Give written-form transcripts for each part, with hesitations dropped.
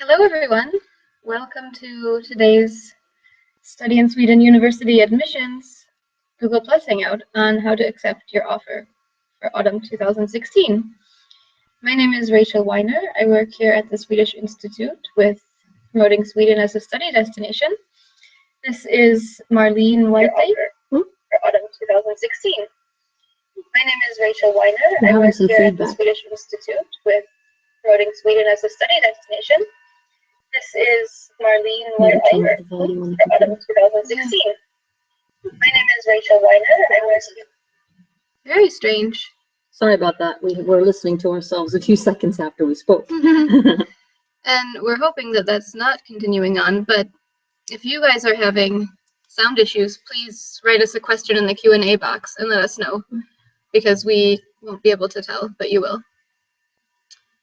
Hello everyone, welcome to today's Study in Sweden University Admissions Google Plus Hangout on how to accept your offer for autumn 2016. My name is Rachel Weiner. I work here at the Swedish Institute with promoting Sweden as a study destination. This is Marlene Whiteley for autumn 2016. My name is Rachel Weiner. I work here at the Swedish Institute with promoting Sweden as a study destination. This is Marlene Whiteley for autumn 2016. My name is Rachel Weiner. I work here. Very strange. Sorry about that. We were listening to ourselves a few seconds after we spoke. And we're hoping that that's not continuing on, but if you guys are having sound issues, please write us a question in the Q&A box and let us know, because we won't be able to tell, but you will.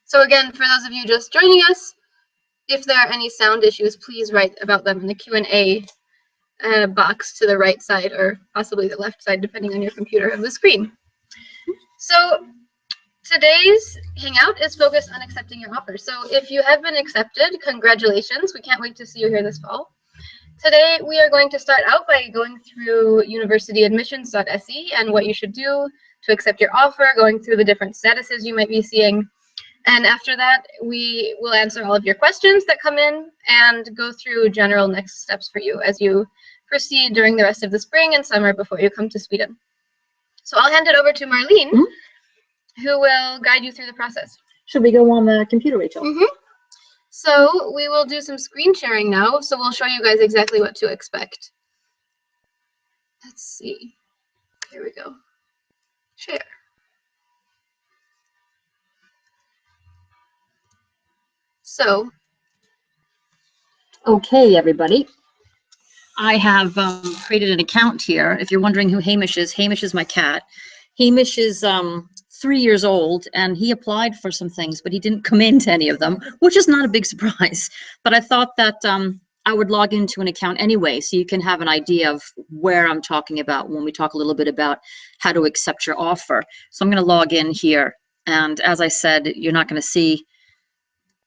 So again, for those of you just joining us, if there are any sound issues, please write about them in the Q&A box to the right side or possibly the left side, depending on your computer, of the screen. So today's Hangout is focused on accepting your offer. So if you have been accepted, congratulations. We can't wait to see you here this fall. Today, we are going to start out by going through universityadmissions.se and what you should do to accept your offer, going through the different statuses you might be seeing. And after that, we will answer all of your questions that come in and go through general next steps for you as you proceed during the rest of the spring and summer before you come to Sweden. So I'll hand it over to Marlene, who will guide you through the process. Should we go on the computer, Rachel? So we will do some screen sharing now, so we'll show you guys exactly what to expect. Let's see. Here we go. Share. So, okay, everybody. I have created an account here. If you're wondering who Hamish is my cat. Hamish is 3 years old, and he applied for some things, but he didn't come into any of them, which is not a big surprise. But I thought that I would log into an account anyway, so you can have an idea of where I'm talking about when we talk a little bit about how to accept your offer. So I'm going to log in here, and as I said, you're not going to see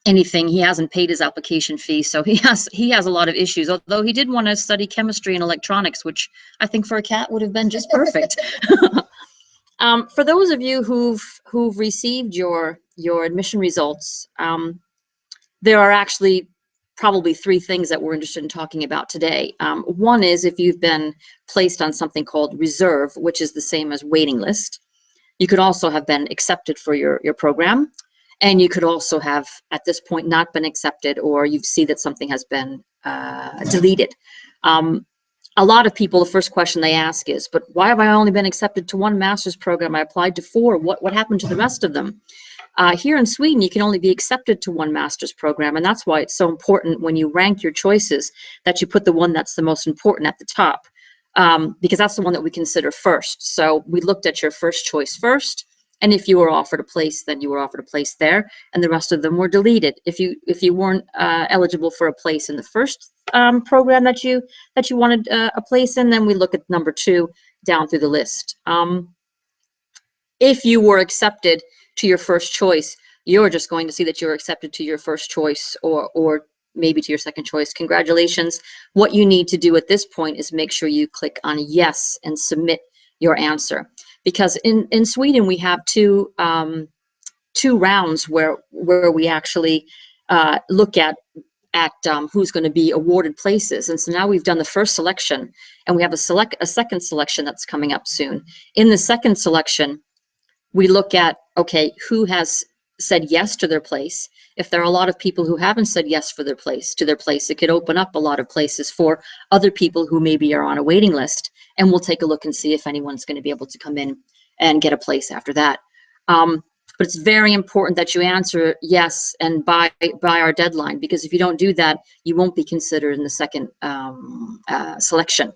anything. He hasn't paid his application fee, so he has a lot of issues, although he did want to study chemistry and electronics, which I think for a cat would have been just perfect. For those of you who've received your admission results, there are actually probably 3 things that we're interested in talking about today. One is if you've been placed on something called reserve, which is the same as waiting list. You could also have been accepted for your program. And you could also have, at this point, not been accepted, or you see that something has been deleted. A lot of people, the first question they ask is, but why have I only been accepted to 1 master's program? I applied to 4. What happened to the rest of them? Here in Sweden, you can only be accepted to 1 master's program, and that's why it's so important when you rank your choices that you put the one that's the most important at the top, because that's the one that we consider first. So we looked at your first choice first. And if you were offered a place, then you were offered a place there, and the rest of them were deleted. If you weren't eligible for a place in the first program that you wanted a place in, then we look at number 2 down through the list. If you were accepted to your first choice, you're just going to see that you're accepted to your first choice, or maybe to your second choice. Congratulations. What you need to do at this point is make sure you click on yes and submit your answer. Because in Sweden we have two rounds where we actually look at who's going to be awarded places. And so now we've done the first selection, and we have a second selection that's coming up soon. In the second selection, we look at, okay, who has said yes to their place. If there are a lot of people who haven't said yes to their place, it could open up a lot of places for other people who maybe are on a waiting list, and we'll take a look and see if anyone's going to be able to come in and get a place after that. But it's very important that you answer yes and by our deadline, because if you don't do that, you won't be considered in the second selection.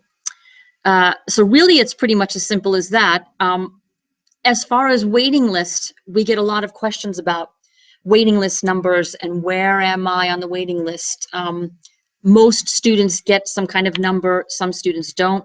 So really, it's pretty much as simple as that. As far as waiting list, we get a lot of questions about waiting list numbers and where am I on the waiting list. Most students get some kind of number, some students don't.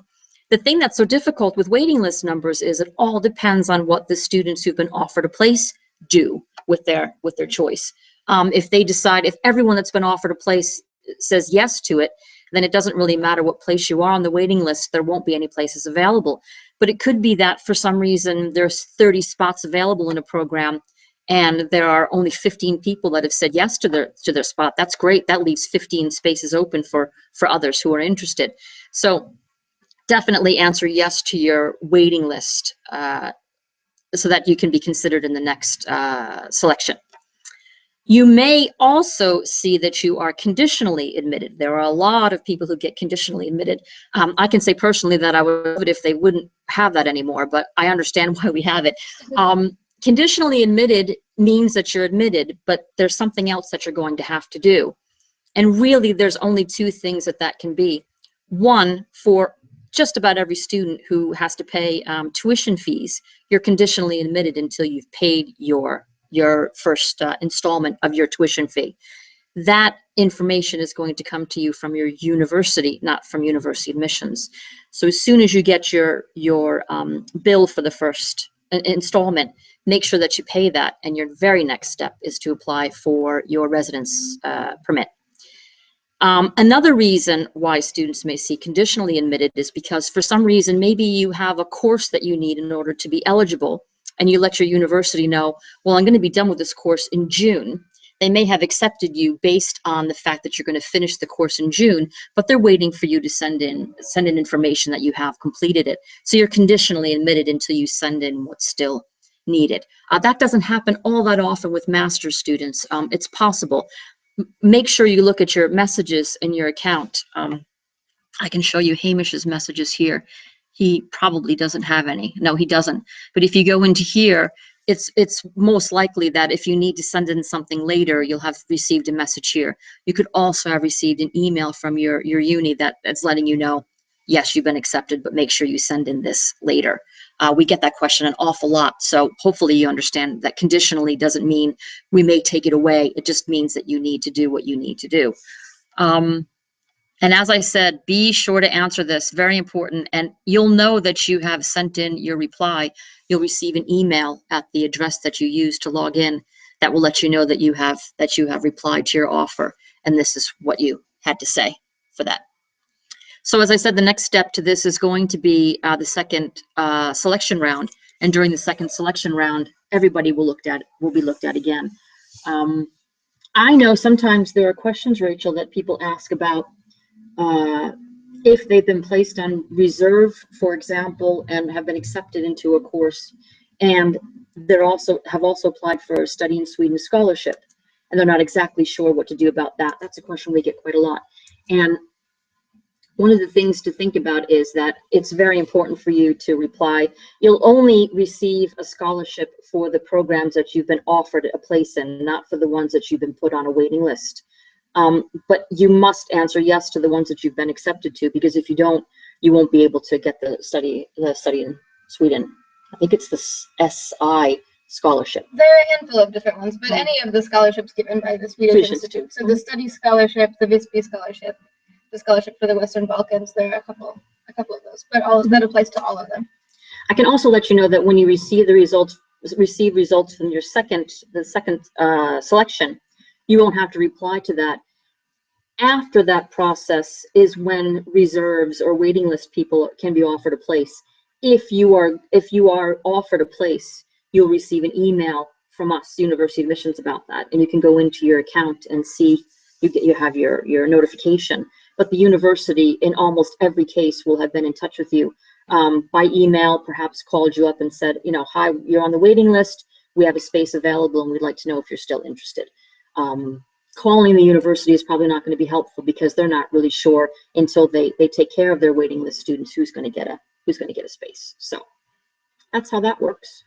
The thing that's so difficult with waiting list numbers is it all depends on what the students who've been offered a place do with their choice. If they decide, if everyone that's been offered a place says yes to it, then it doesn't really matter what place you are on the waiting list. There won't be any places available. But it could be that for some reason there's 30 spots available in a program, and there are only 15 people that have said yes to their spot. That's great. That leaves 15 spaces open for others who are interested. So definitely answer yes to your waiting list so that you can be considered in the next selection. You may also see that you are conditionally admitted. There are a lot of people who get conditionally admitted. I can say personally that I would love it if they wouldn't have that anymore, but I understand why we have it. Conditionally admitted means that you're admitted, but there's something else that you're going to have to do. And really, there's only two things that can be. One, for just about every student who has to pay tuition fees, you're conditionally admitted until you've paid your first installment of your tuition fee. That information is going to come to you from your university, not from university admissions. So as soon as you get your bill for the first installment, make sure that you pay that, and your very next step is to apply for your residence permit. Another reason why students may see conditionally admitted is because for some reason, maybe you have a course that you need in order to be eligible, and you let your university know, well, I'm going to be done with this course in June. They may have accepted you based on the fact that you're going to finish the course in June, but they're waiting for you to send in information that you have completed it. So you're conditionally admitted until you send in what's still needed. That doesn't happen all that often with master's students. It's possible. Make sure you look at your messages in your account. I can show you Hamish's messages here. He probably doesn't have any. No, he doesn't. But if you go into here, it's most likely that if you need to send in something later, you'll have received a message here. You could also have received an email from your uni that's letting you know, yes, you've been accepted, but make sure you send in this later. We get that question an awful lot. So hopefully you understand that conditionally doesn't mean we may take it away. It just means that you need to do what you need to do. And as I said, be sure to answer this, very important. And you'll know that you have sent in your reply. You'll receive an email at the address that you use to log in that will let you know that you have replied to your offer. And this is what you had to say for that. So as I said, the next step to this is going to be the second selection round. And during the second selection round, everybody will be looked at again. I know sometimes there are questions, Rachel, that people ask about if they've been placed on reserve, for example, and have been accepted into a course, and they're have also applied for a study in Sweden scholarship, and they're not exactly sure what to do about that. That's a question we get quite a lot. And one of the things to think about is that it's very important for you to reply. You'll only receive a scholarship for the programs that you've been offered a place in, not for the ones that you've been put on a waiting list. But you must answer yes to the ones that you've been accepted to, because if you don't, you won't be able to get the study in Sweden. I think it's the SI scholarship. There are a handful of different ones, but any of the scholarships given by the Swedish Institute. So the study scholarship, the Visby scholarship, the scholarship for the Western Balkans, there are a couple of those, but all that applies to all of them. I can also let you know that when you receive results from your second selection, you won't have to reply to that. After that process is when reserves or waiting list people can be offered a place. If you are offered a place, you'll receive an email from us, University Admissions, about that, and you can go into your account and see you have your notification. But the university, in almost every case, will have been in touch with you by email, perhaps called you up and said, hi, you're on the waiting list. We have a space available, and we'd like to know if you're still interested. Calling the university is probably not going to be helpful, because they're not really sure until they take care of their waiting list students who's going to get a space. So that's how that works.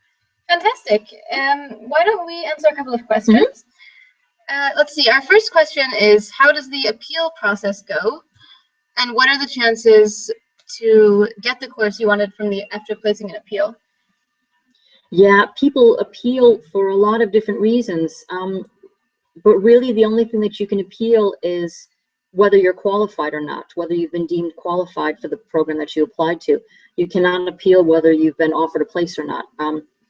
Fantastic. Why don't we answer a couple of questions? Let's see. Our first question is, how does the appeal process go, and what are the chances to get the course you wanted after placing an appeal? Yeah, people appeal for a lot of different reasons. But really, the only thing that you can appeal is whether you're qualified or not, whether you've been deemed qualified for the program that you applied to. You cannot appeal whether you've been offered a place or not.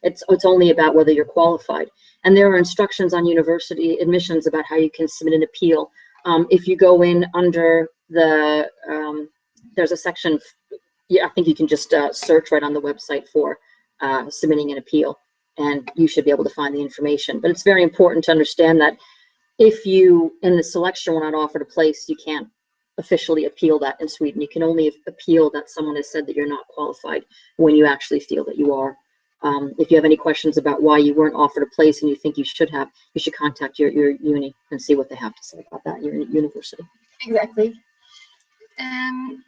It's only about whether you're qualified. And there are instructions on university admissions about how you can submit an appeal. If you go in under the, there's a section, yeah, I think you can just search right on the website for submitting an appeal, and you should be able to find the information. But it's very important to understand that if you, in the selection, were not offered a place, you can't officially appeal that in Sweden. You can only appeal that someone has said that you're not qualified when you actually feel that you are. If you have any questions about why you weren't offered a place and you think you should have, you should contact your uni and see what they have to say about that, your university. Exactly. And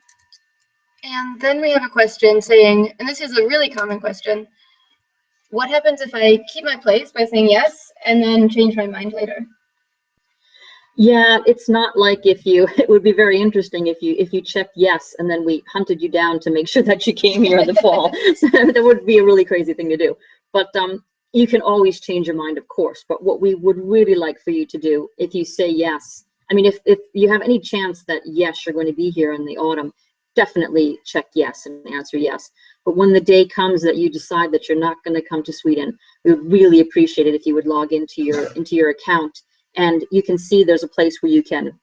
then we have a question saying, and this is a really common question, what happens if I keep my place by saying yes and then change my mind later? Yeah, it's not like if you, it would be very interesting if you checked yes and then we hunted you down to make sure that you came here in the fall. So that would be a really crazy thing to do. But you can always change your mind, of course. But what we would really like for you to do, if you say yes, I mean, if you have any chance that yes, you're going to be here in the autumn, definitely check yes and answer yes. But when the day comes that you decide that you're not going to come to Sweden, we would really appreciate it if you would log into your account, and you can see there's a place where you can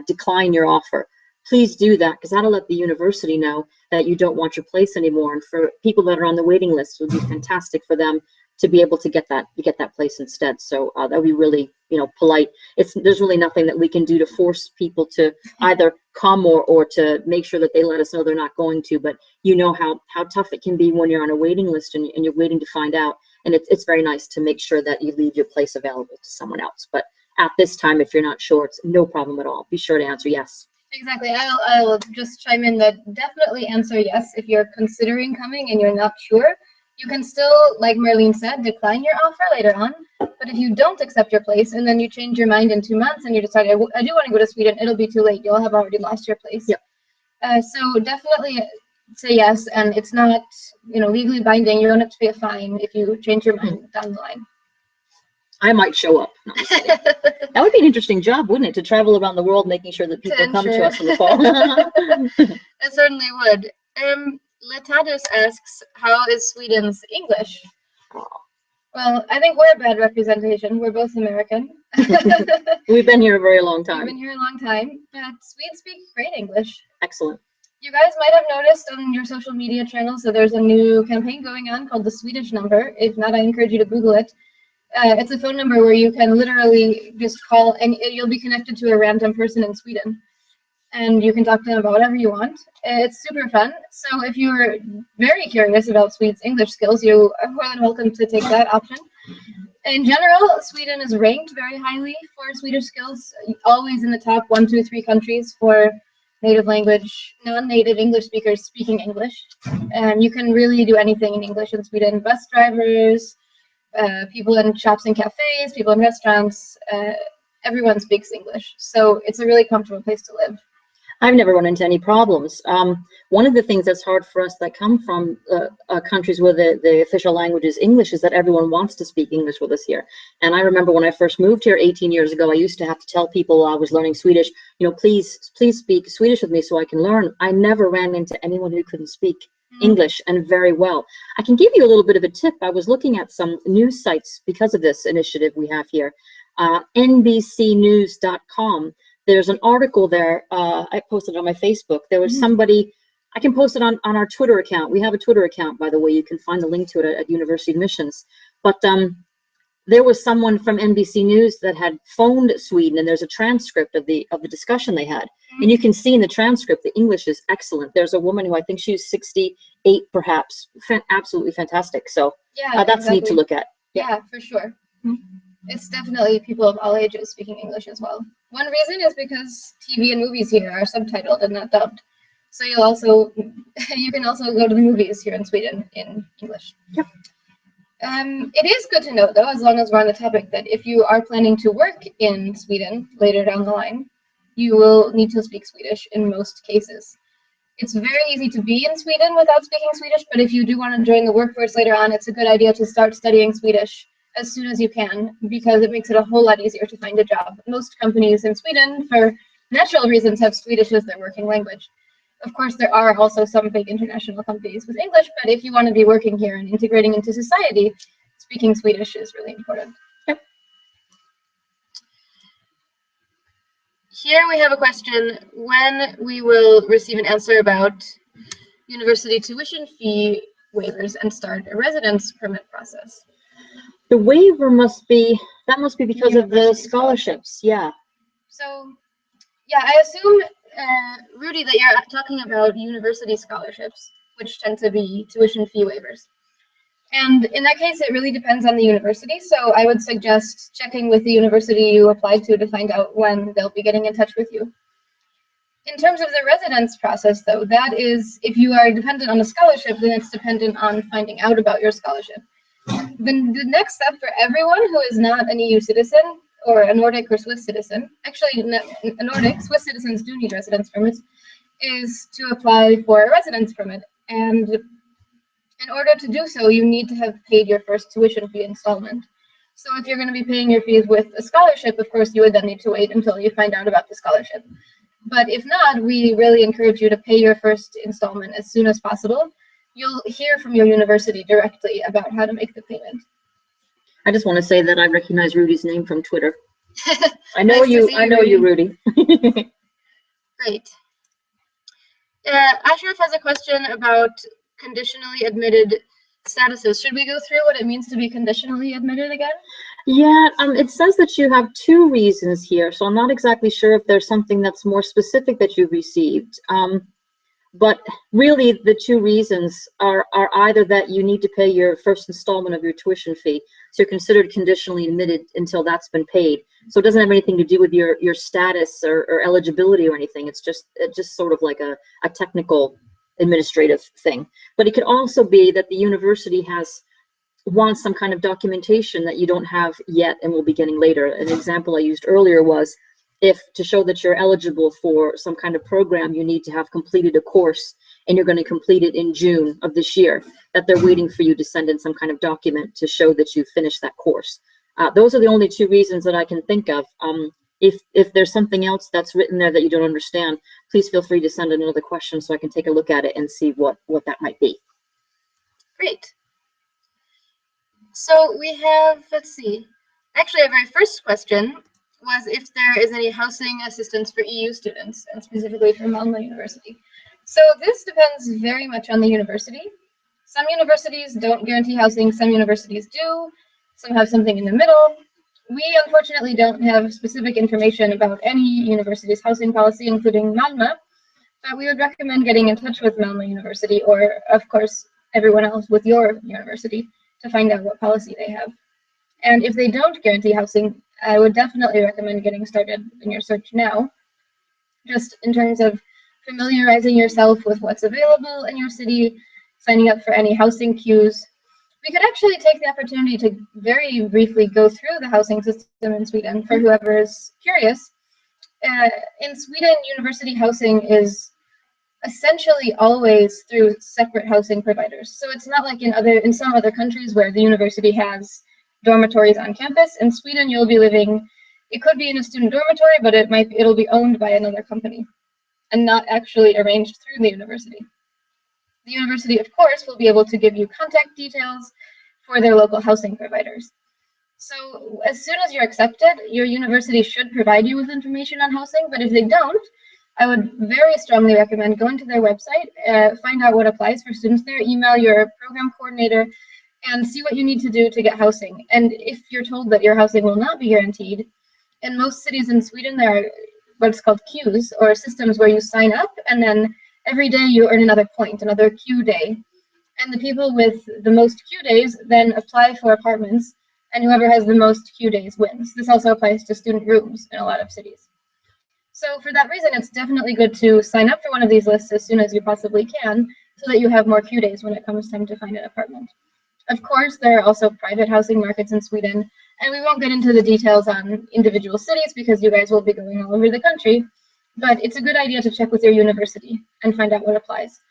decline your offer. Please do that, because that'll let the university know that you don't want your place anymore. And for people that are on the waiting list, it would be fantastic for them to be able to get that place instead. So that would be really, polite. There's really nothing that we can do to force people to either come or to make sure that they let us know they're not going to. But you know how tough it can be when you're on a waiting list and you're waiting to find out. And it's very nice to make sure that you leave your place available to someone else. But at this time, if you're not sure, it's no problem at all. Be sure to answer yes. Exactly. I'll just chime in that definitely answer yes if you're considering coming and you're not sure. You can still, like Marlene said, decline your offer later on. But if you don't accept your place and then you change your mind in 2 months and you decide, I do want to go to Sweden, it'll be too late. You'll have already lost your place. Yep. So definitely say yes, and it's not, legally binding. You don't have to pay a fine if you change your mind down the line. I might show up. No, that would be an interesting job, wouldn't it? To travel around the world making sure that people come to us in the fall. It certainly would. Letadus asks, how is Sweden's English? Well, I think we're a bad representation. We're both American. We've been here a very long time. We've been here a long time, but Swedes speak great English. Excellent. You guys might have noticed on your social media channels that there's a new campaign going on called the Swedish number. If not, I encourage you to Google it. It's a phone number where you can literally just call and you'll be connected to a random person in Sweden. And you can talk to them about whatever you want. It's super fun. So if you're very curious about Swedes' English skills, you are more than welcome to take that option. In general, Sweden is ranked very highly for Swedish skills, always in the top 1, 2, 3 countries for native language, non-native English speakers speaking English. And you can really do anything in English in Sweden. Bus drivers, people in shops and cafes, people in restaurants, everyone speaks English. So it's a really comfortable place to live. I've never run into any problems. One of the things that's hard for us that come from countries where the official language is English is that everyone wants to speak English with us here. And I remember when I first moved here 18 years ago, I used to have to tell people while I was learning Swedish, please speak Swedish with me so I can learn. I never ran into anyone who couldn't speak English, and very well. I can give you a little bit of a tip. I was looking at some news sites because of this initiative we have here. NBCnews.com. There's an article there. I posted on my Facebook. There was somebody, I can post it on our Twitter account. We have a Twitter account, by the way. You can find the link to it at University Admissions. But there was someone from NBC News that had phoned Sweden, and there's a transcript of the discussion they had. And you can see in the transcript, the English is excellent. There's a woman who I think she's 68, perhaps. Absolutely fantastic. So yeah, that's exactly. Neat to look at. Yeah, for sure. It's definitely people of all ages speaking English as well. One reason is because TV and movies here are subtitled and not dubbed. So you can also go to the movies here in Sweden in English. Yep. It is good to know, though, as long as we're on the topic, that if you are planning to work in Sweden later down the line, you will need to speak Swedish in most cases. It's very easy to be in Sweden without speaking Swedish, but if you do want to join the workforce later on, it's a good idea to start studying Swedish as soon as you can, because it makes it a whole lot easier to find a job. Most companies in Sweden, for natural reasons, have Swedish as their working language. Of course, there are also some big international companies with English, but if you want to be working here and integrating into society, speaking Swedish is really important. Yep. Here we have a question, when we will receive an answer about university tuition fee waivers and start a residence permit process. The waiver must be because of the scholarships, yeah. So, yeah, I assume, Rudy, that you're talking about university scholarships, which tend to be tuition fee waivers. And in that case, it really depends on the university. So I would suggest checking with the university you applied to find out when they'll be getting in touch with you. In terms of the residence process, though, that is, if you are dependent on a scholarship, then it's dependent on finding out about your scholarship. Then the next step for everyone who is not an EU citizen or a Nordic or Swiss citizen, actually a Nordic, Swiss citizens do need residence permits, is to apply for a residence permit. And in order to do so, you need to have paid your first tuition fee installment. So if you're going to be paying your fees with a scholarship, of course, you would then need to wait until you find out about the scholarship. But if not, we really encourage you to pay your first installment as soon as possible. You'll hear from your university directly about how to make the payment. I just want to say that I recognize Rudy's name from Twitter. I know Nice you, Rudy. Great. Ashraf has a question about conditionally admitted statuses. Should we go through what it means to be conditionally admitted again? Yeah, it says that you have 2 reasons here, so I'm not exactly sure if there's something that's more specific that you've received. But really, the 2 reasons are either that you need to pay your first installment of your tuition fee, so you're considered conditionally admitted until that's been paid. So it doesn't have anything to do with your status or eligibility or anything. It's just sort of like a technical administrative thing. But it could also be that the university wants some kind of documentation that you don't have yet and will be getting later. An example I used earlier was, if to show that you're eligible for some kind of program, you need to have completed a course and you're going to complete it in June of this year, that they're waiting for you to send in some kind of document to show that you finished that course. Those are the only 2 reasons that I can think of. If there's something else that's written there that you don't understand, please feel free to send another question so I can take a look at it and see what that might be. Great. So we have, let's see, actually our very first question was if there is any housing assistance for EU students, and specifically for Malmö University. So this depends very much on the university. Some universities don't guarantee housing, some universities do, some have something in the middle. We unfortunately don't have specific information about any university's housing policy, including Malmö, but we would recommend getting in touch with Malmö University, or of course everyone else with your university, to find out what policy they have. And if they don't guarantee housing, I would definitely recommend getting started in your search now, just in terms of familiarizing yourself with what's available in your city, signing up for any housing queues. We could actually take the opportunity to very briefly go through the housing system in Sweden for whoever is curious. In Sweden, university housing is essentially always through separate housing providers. So it's not like in some other countries where the university has dormitories on campus. In Sweden, you'll be living, it could be in a student dormitory, but it'll be owned by another company and not actually arranged through the university. The university, of course, will be able to give you contact details for their local housing providers. So as soon as you're accepted, your university should provide you with information on housing, but if they don't, I would very strongly recommend going to their website, find out what applies for students there, email your program coordinator, and see what you need to do to get housing. And if you're told that your housing will not be guaranteed, in most cities in Sweden, there are what's called queues, or systems where you sign up, and then every day you earn another point, another queue day. And the people with the most queue days then apply for apartments, and whoever has the most queue days wins. This also applies to student rooms in a lot of cities. So for that reason, it's definitely good to sign up for one of these lists as soon as you possibly can, so that you have more queue days when it comes time to find an apartment. Of course, there are also private housing markets in Sweden, and we won't get into the details on individual cities because you guys will be going all over the country, but it's a good idea to check with your university and find out what applies.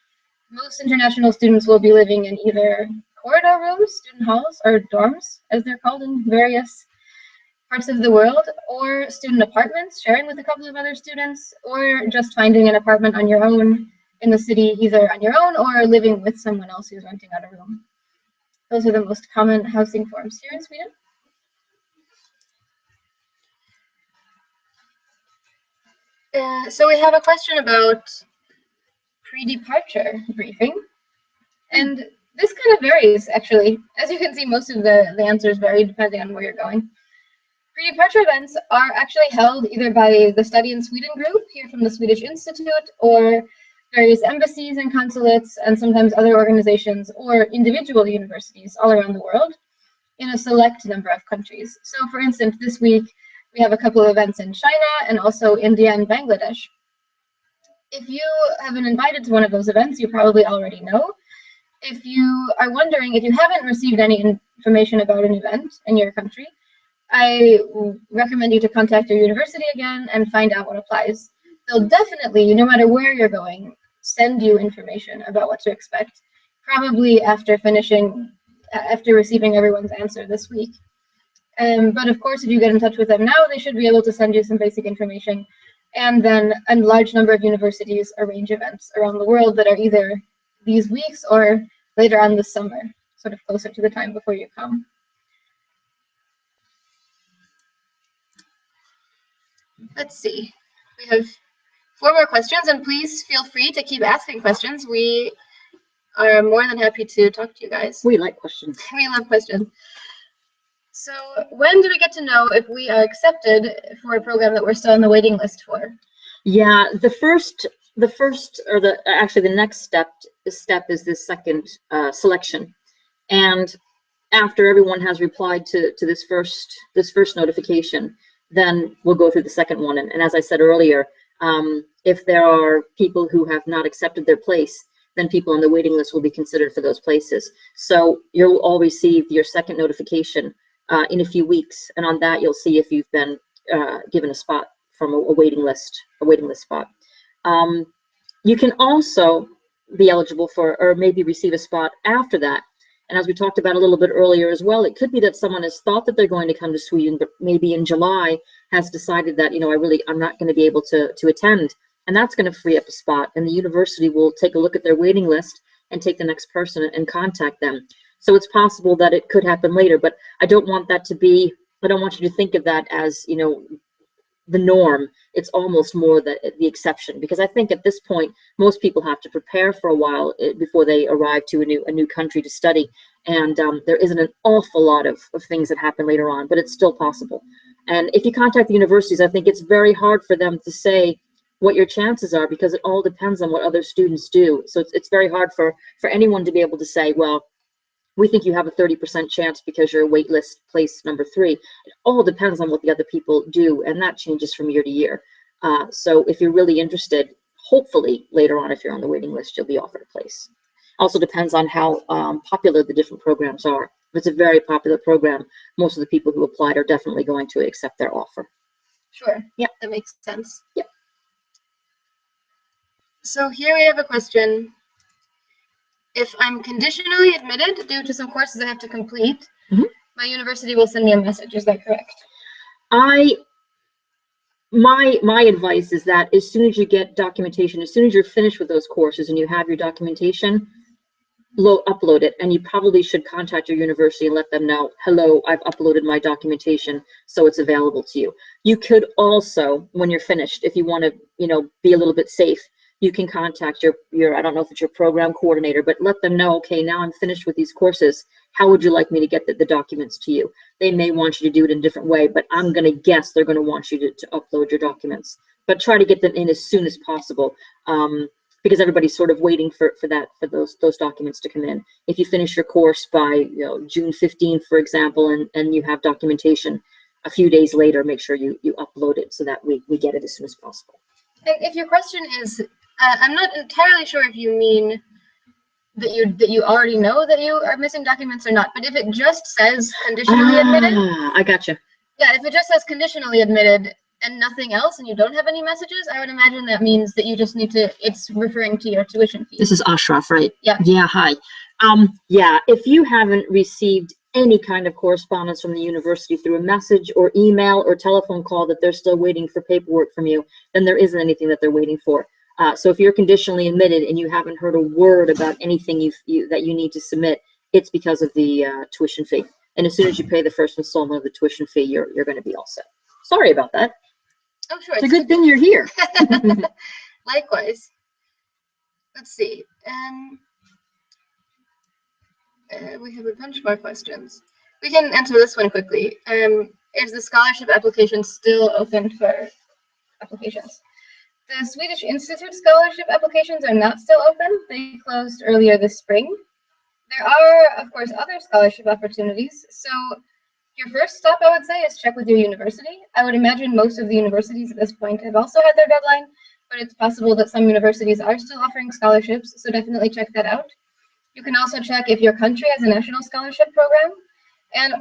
Most international students will be living in either corridor rooms, student halls, or dorms, as they're called in various parts of the world, or student apartments, sharing with a couple of other students, or just finding an apartment on your own in the city either on your own or living with someone else who's renting out a room. Those are the most common housing forms here in Sweden. So we have a question about pre-departure briefing. And this kind of varies, actually. As you can see, most of the answers vary depending on where you're going. Pre-departure events are actually held either by the Study in Sweden group here from the Swedish Institute, or various embassies and consulates, and sometimes other organizations or individual universities all around the world in a select number of countries. So for instance, this week we have a couple of events in China and also India and Bangladesh. If you have been invited to one of those events, you probably already know. If you are wondering, if you haven't received any information about an event in your country, I recommend you to contact your university again and find out what applies. They'll definitely, no matter where you're going, send you information about what to expect, probably after receiving everyone's answer this week. But of course, if you get in touch with them now, they should be able to send you some basic information. And then a large number of universities arrange events around the world that are either these weeks or later on this summer, sort of closer to the time before you come. Let's see. We have 4 more questions, and please feel free to keep asking questions. We are more than happy to talk to you guys. We like questions. We love questions. So when do we get to know if we are accepted for a program that we're still on the waiting list for? Yeah, actually the next step is this second selection, and after everyone has replied to this first notification, then we'll go through the second one. And as I said earlier, if there are people who have not accepted their place, then people on the waiting list will be considered for those places. So you'll all receive your second notification in a few weeks, and on that you'll see if you've been given a spot from a waiting list spot. You can also be eligible for, or maybe receive a spot after that. And as we talked about a little bit earlier as well, it could be that someone has thought that they're going to come to Sweden, but maybe in July has decided that, I'm not going to be able to attend. And that's going to free up a spot. And the university will take a look at their waiting list and take the next person and contact them. So it's possible that it could happen later, but I don't want you to think of that as, the norm. It's almost more the exception, because I think at this point most people have to prepare for a while before they arrive to a new country to study, and there isn't an awful lot of things that happen later on, but it's still possible. And if you contact the universities, I think it's very hard for them to say what your chances are, because it all depends on what other students do. So it's very hard for anyone to be able to say, well, we think you have a 30% chance because you're waitlist place number 3. It all depends on what the other people do, and that changes from year to year. So if you're really interested, hopefully later on, if you're on the waiting list, you'll be offered a place. Also depends on how popular the different programs are. If it's a very popular program, most of the people who applied are definitely going to accept their offer. Sure. Yeah, that makes sense. Yep. So here we have a question. If I'm conditionally admitted due to some courses I have to complete, my university will send me a message. Is that correct? My advice is that as soon as you get documentation, as soon as you're finished with those courses and you have your documentation, upload it. And you probably should contact your university and let them know, hello, I've uploaded my documentation, so it's available to you. You could also, when you're finished, if you want to, be a little bit safe, you can contact your, I don't know if it's your program coordinator, but let them know, okay, now I'm finished with these courses. How would you like me to get the documents to you? They may want you to do it in a different way, but I'm going to guess they're going to want you to upload your documents. But try to get them in as soon as possible, because everybody's sort of waiting for those documents to come in. If you finish your course by June 15th, for example, and you have documentation, a few days later, make sure you upload it so that we get it as soon as possible. If your question is, I'm not entirely sure if you mean that you already know that you are missing documents or not, but if it just says conditionally admitted. I gotcha. Yeah, if it just says conditionally admitted and nothing else, and you don't have any messages, I would imagine that means that you just need to, it's referring to your tuition fee. This is Ashraf, right? Yeah. Yeah, hi. Yeah, if you haven't received any kind of correspondence from the university through a message or email or telephone call that they're still waiting for paperwork from you, then there isn't anything that they're waiting for. So if you're conditionally admitted and you haven't heard a word about anything that you need to submit, it's because of the tuition fee. And as soon as you pay the first installment of the tuition fee, you're going to be all set. Sorry about that. Oh, sure. It's a good thing you're here. Likewise. Let's see. We have a bunch more questions. We can answer this one quickly. Is the scholarship application still open for applications? The Swedish Institute scholarship applications are not still open. They closed earlier this spring. There are, of course, other scholarship opportunities. So your first stop, I would say, is check with your university. I would imagine most of the universities at this point have also had their deadline, but it's possible that some universities are still offering scholarships, so definitely check that out. You can also check if your country has a national scholarship program. And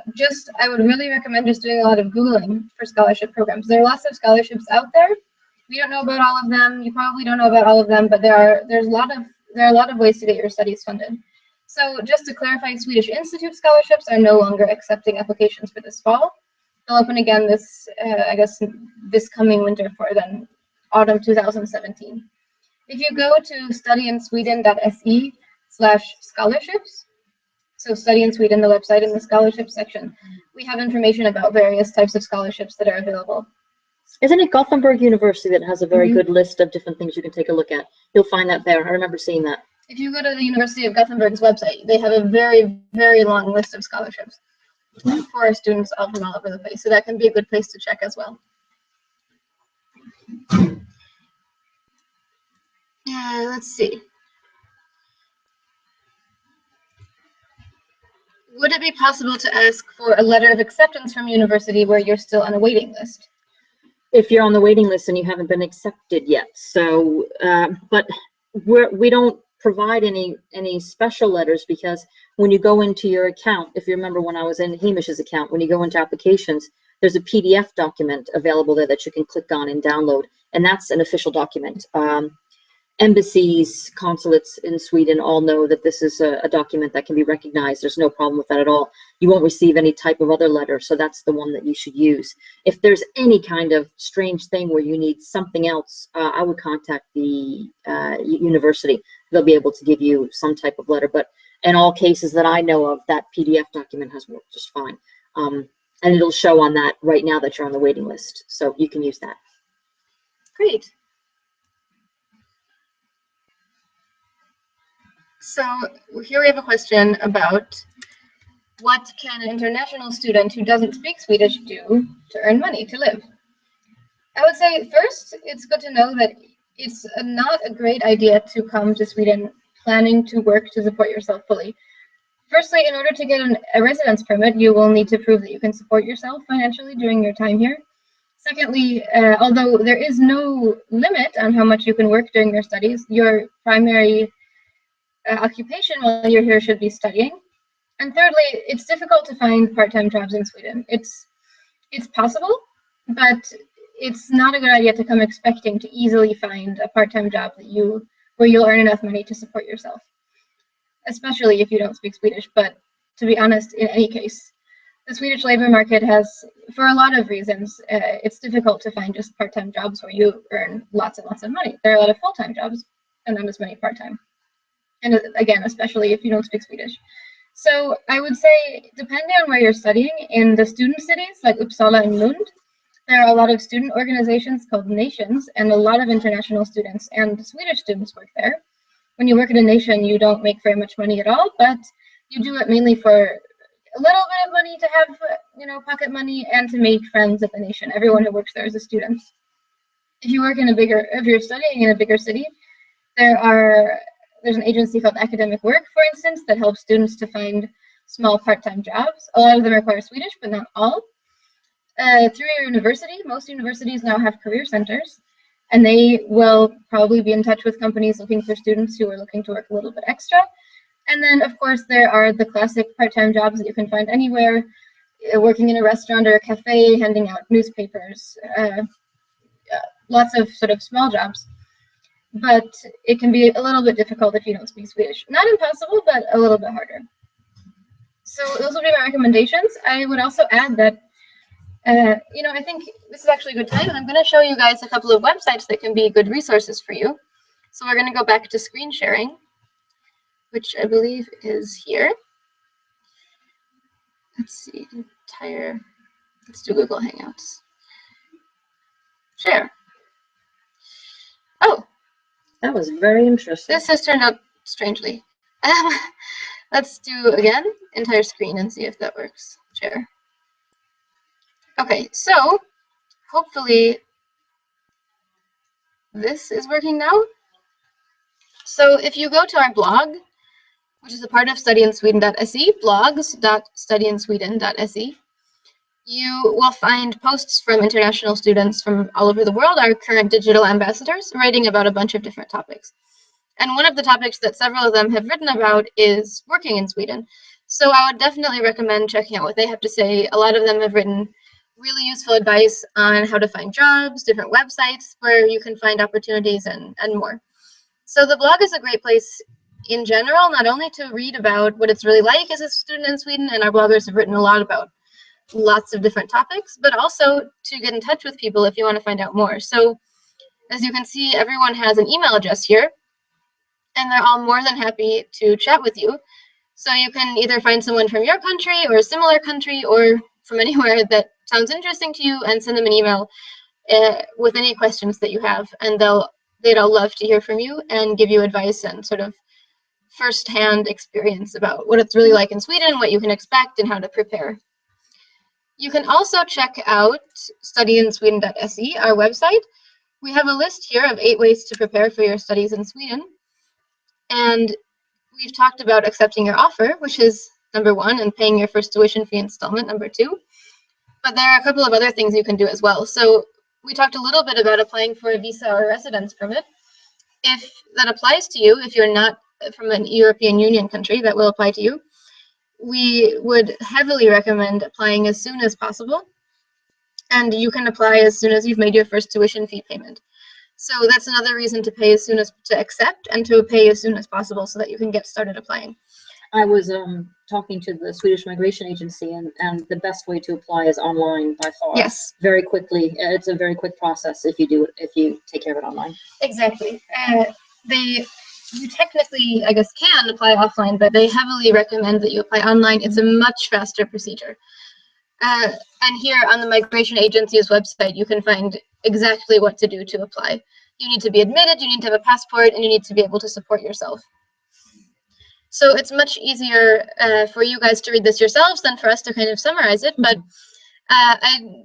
I would really recommend just doing a lot of Googling for scholarship programs. There are lots of scholarships out there. We don't know about all of them. You probably don't know about all of them, but there are a lot of ways to get your studies funded. So just to clarify, Swedish Institute scholarships are no longer accepting applications for this fall. They'll open again this, I guess, this coming winter for then autumn 2017. If you go to studyinsweden.se/scholarships, so Study in Sweden, the website, in the scholarships section, we have information about various types of scholarships that are available. Isn't it Gothenburg University that has a very good list of different things you can take a look at? You'll find that there. I remember seeing that. If you go to the University of Gothenburg's website, they have a very, very long list of scholarships for students all from all over the place. So that can be a good place to check as well. Let's see. Would it be possible to ask for a letter of acceptance from university where you're still on a waiting list? If you're on the waiting list and you haven't been accepted yet. So, but we don't provide any special letters, because when you go into your account, if you remember when I was in Hamish's account, when you go into applications, there's a PDF document available there that you can click on and download, and that's an official document. Embassies, consulates in Sweden all know that this is a document that can be recognized. There's no problem with that at all. You won't receive any type of other letter, so that's the one that you should use. If there's any kind of strange thing where you need something else, I would contact the university. They'll be able to give you some type of letter, but in all cases that I know of, that PDF document has worked just fine. And it'll show on that right now that you're on the waiting list, so you can use that. Great. So here we have a question about what can an international student who doesn't speak Swedish do to earn money to live? I would say first, it's good to know that it's not a great idea to come to Sweden planning to work to support yourself fully. Firstly, in order to get a residence permit, you will need to prove that you can support yourself financially during your time here. Secondly, although there is no limit on how much you can work during your studies, your primary occupation while you're here should be studying. And thirdly, it's difficult to find part-time jobs in Sweden. It's possible, but it's not a good idea to come expecting to easily find a part-time job where you'll earn enough money to support yourself, especially if you don't speak Swedish. But to be honest, in any case, the Swedish labor market has, for a lot of reasons, it's difficult to find just part-time jobs where you earn lots and lots of money. There are a lot of full-time jobs and not as many part-time. And again, especially if you don't speak Swedish. So I would say, depending on where you're studying, in the student cities like Uppsala and Lund, there are a lot of student organizations called nations, and a lot of international students and Swedish students work there. When you work at a nation, you don't make very much money at all, but you do it mainly for a little bit of money to have, pocket money, and to make friends at the nation. Everyone who works there is a student. If you're studying in a bigger city, there's an agency called Academic Work, for instance, that helps students to find small part-time jobs. A lot of them require Swedish, but not all. Through your university, most universities now have career centers, and they will probably be in touch with companies looking for students who are looking to work a little bit extra. And then, of course, there are the classic part-time jobs that you can find anywhere, working in a restaurant or a cafe, handing out newspapers, lots of sort of small jobs. But it can be a little bit difficult if you don't speak Swedish. Not impossible, but a little bit harder. So those will be my recommendations. I would also add that, I think this is actually a good time, and I'm going to show you guys a couple of websites that can be good resources for you. So we're going to go back to screen sharing, which I believe is here. Let's see, let's do Google Hangouts. Share. Oh, that was very interesting. This has turned out strangely. Let's do again, entire screen, and see if that works. Share. Okay, so hopefully this is working now. So if you go to our blog, which is a part of studyinsweden.se, blogs.studyinsweden.se, you will find posts from international students from all over the world, our current digital ambassadors, writing about a bunch of different topics. And one of the topics that several of them have written about is working in Sweden. So I would definitely recommend checking out what they have to say. A lot of them have written really useful advice on how to find jobs, different websites where you can find opportunities, and more. So the blog is a great place in general, not only to read about what it's really like as a student in Sweden, and our bloggers have written a lot about lots of different topics, but also to get in touch with people if you want to find out more. So as you can see, everyone has an email address here, and they're all more than happy to chat with you. So you can either find someone from your country or a similar country or from anywhere that sounds interesting to you and send them an email with any questions that you have, and they'd all love to hear from you and give you advice and sort of first-hand experience about what it's really like in Sweden, what you can expect, and how to prepare. You can also check out studyinsweden.se, our website. We have a list here of 8 ways to prepare for your studies in Sweden. And we've talked about accepting your offer, which is number 1, and paying your first tuition fee installment, number 2. But there are a couple of other things you can do as well. So we talked a little bit about applying for a visa or residence permit. If that applies to you, if you're not from an European Union country, that will apply to you. We would heavily recommend applying as soon as possible. And you can apply as soon as you've made your first tuition fee payment. So that's another reason to pay as soon as to accept and to pay as soon as possible so that you can get started applying. I was talking to the Swedish Migration Agency, and the best way to apply is online by far. Yes. Very quickly. It's a very quick process if you take care of it online. Exactly. You technically, I guess, can apply offline, but they heavily recommend that you apply online. It's a much faster procedure. And here on the Migration Agency's website, you can find exactly what to do to apply. You need to be admitted, you need to have a passport, and you need to be able to support yourself. So it's much easier for you guys to read this yourselves than for us to kind of summarize it, but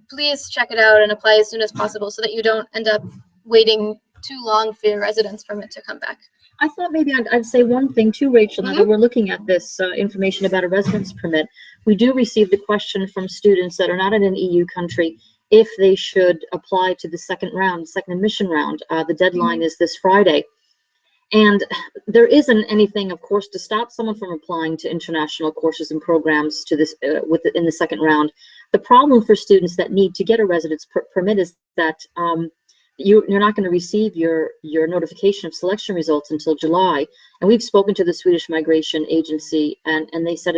please check it out and apply as soon as possible so that you don't end up waiting too long for your residence permit to come back. I thought maybe I'd say one thing too, Rachel, now that we're looking at this information about a residence permit. We do receive the question from students that are not in an EU country if they should apply to the second admission round. The deadline is this Friday. And there isn't anything, of course, to stop someone from applying to international courses and programs to this in the second round. The problem for students that need to get a residence permit is that you're not going to receive your notification of selection results until July. And we've spoken to the Swedish Migration Agency, and they said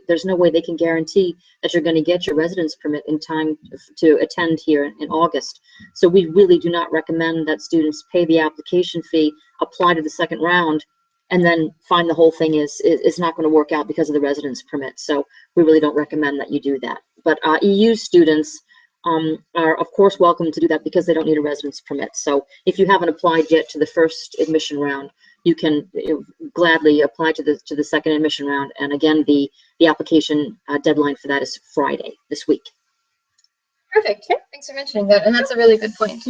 there's no way they can guarantee that you're going to get your residence permit in time to attend here in August. So we really do not recommend that students pay the application fee, apply to the second round, and then find the whole thing is not going to work out because of the residence permit. So we really don't recommend that you do that. But EU students are of course welcome to do that because they don't need a residence permit. So if you haven't applied yet to the first admission round, you can gladly apply to the second admission round. And again, the application deadline for that is Friday this week. Perfect. Thanks for mentioning that, and that's a really good point.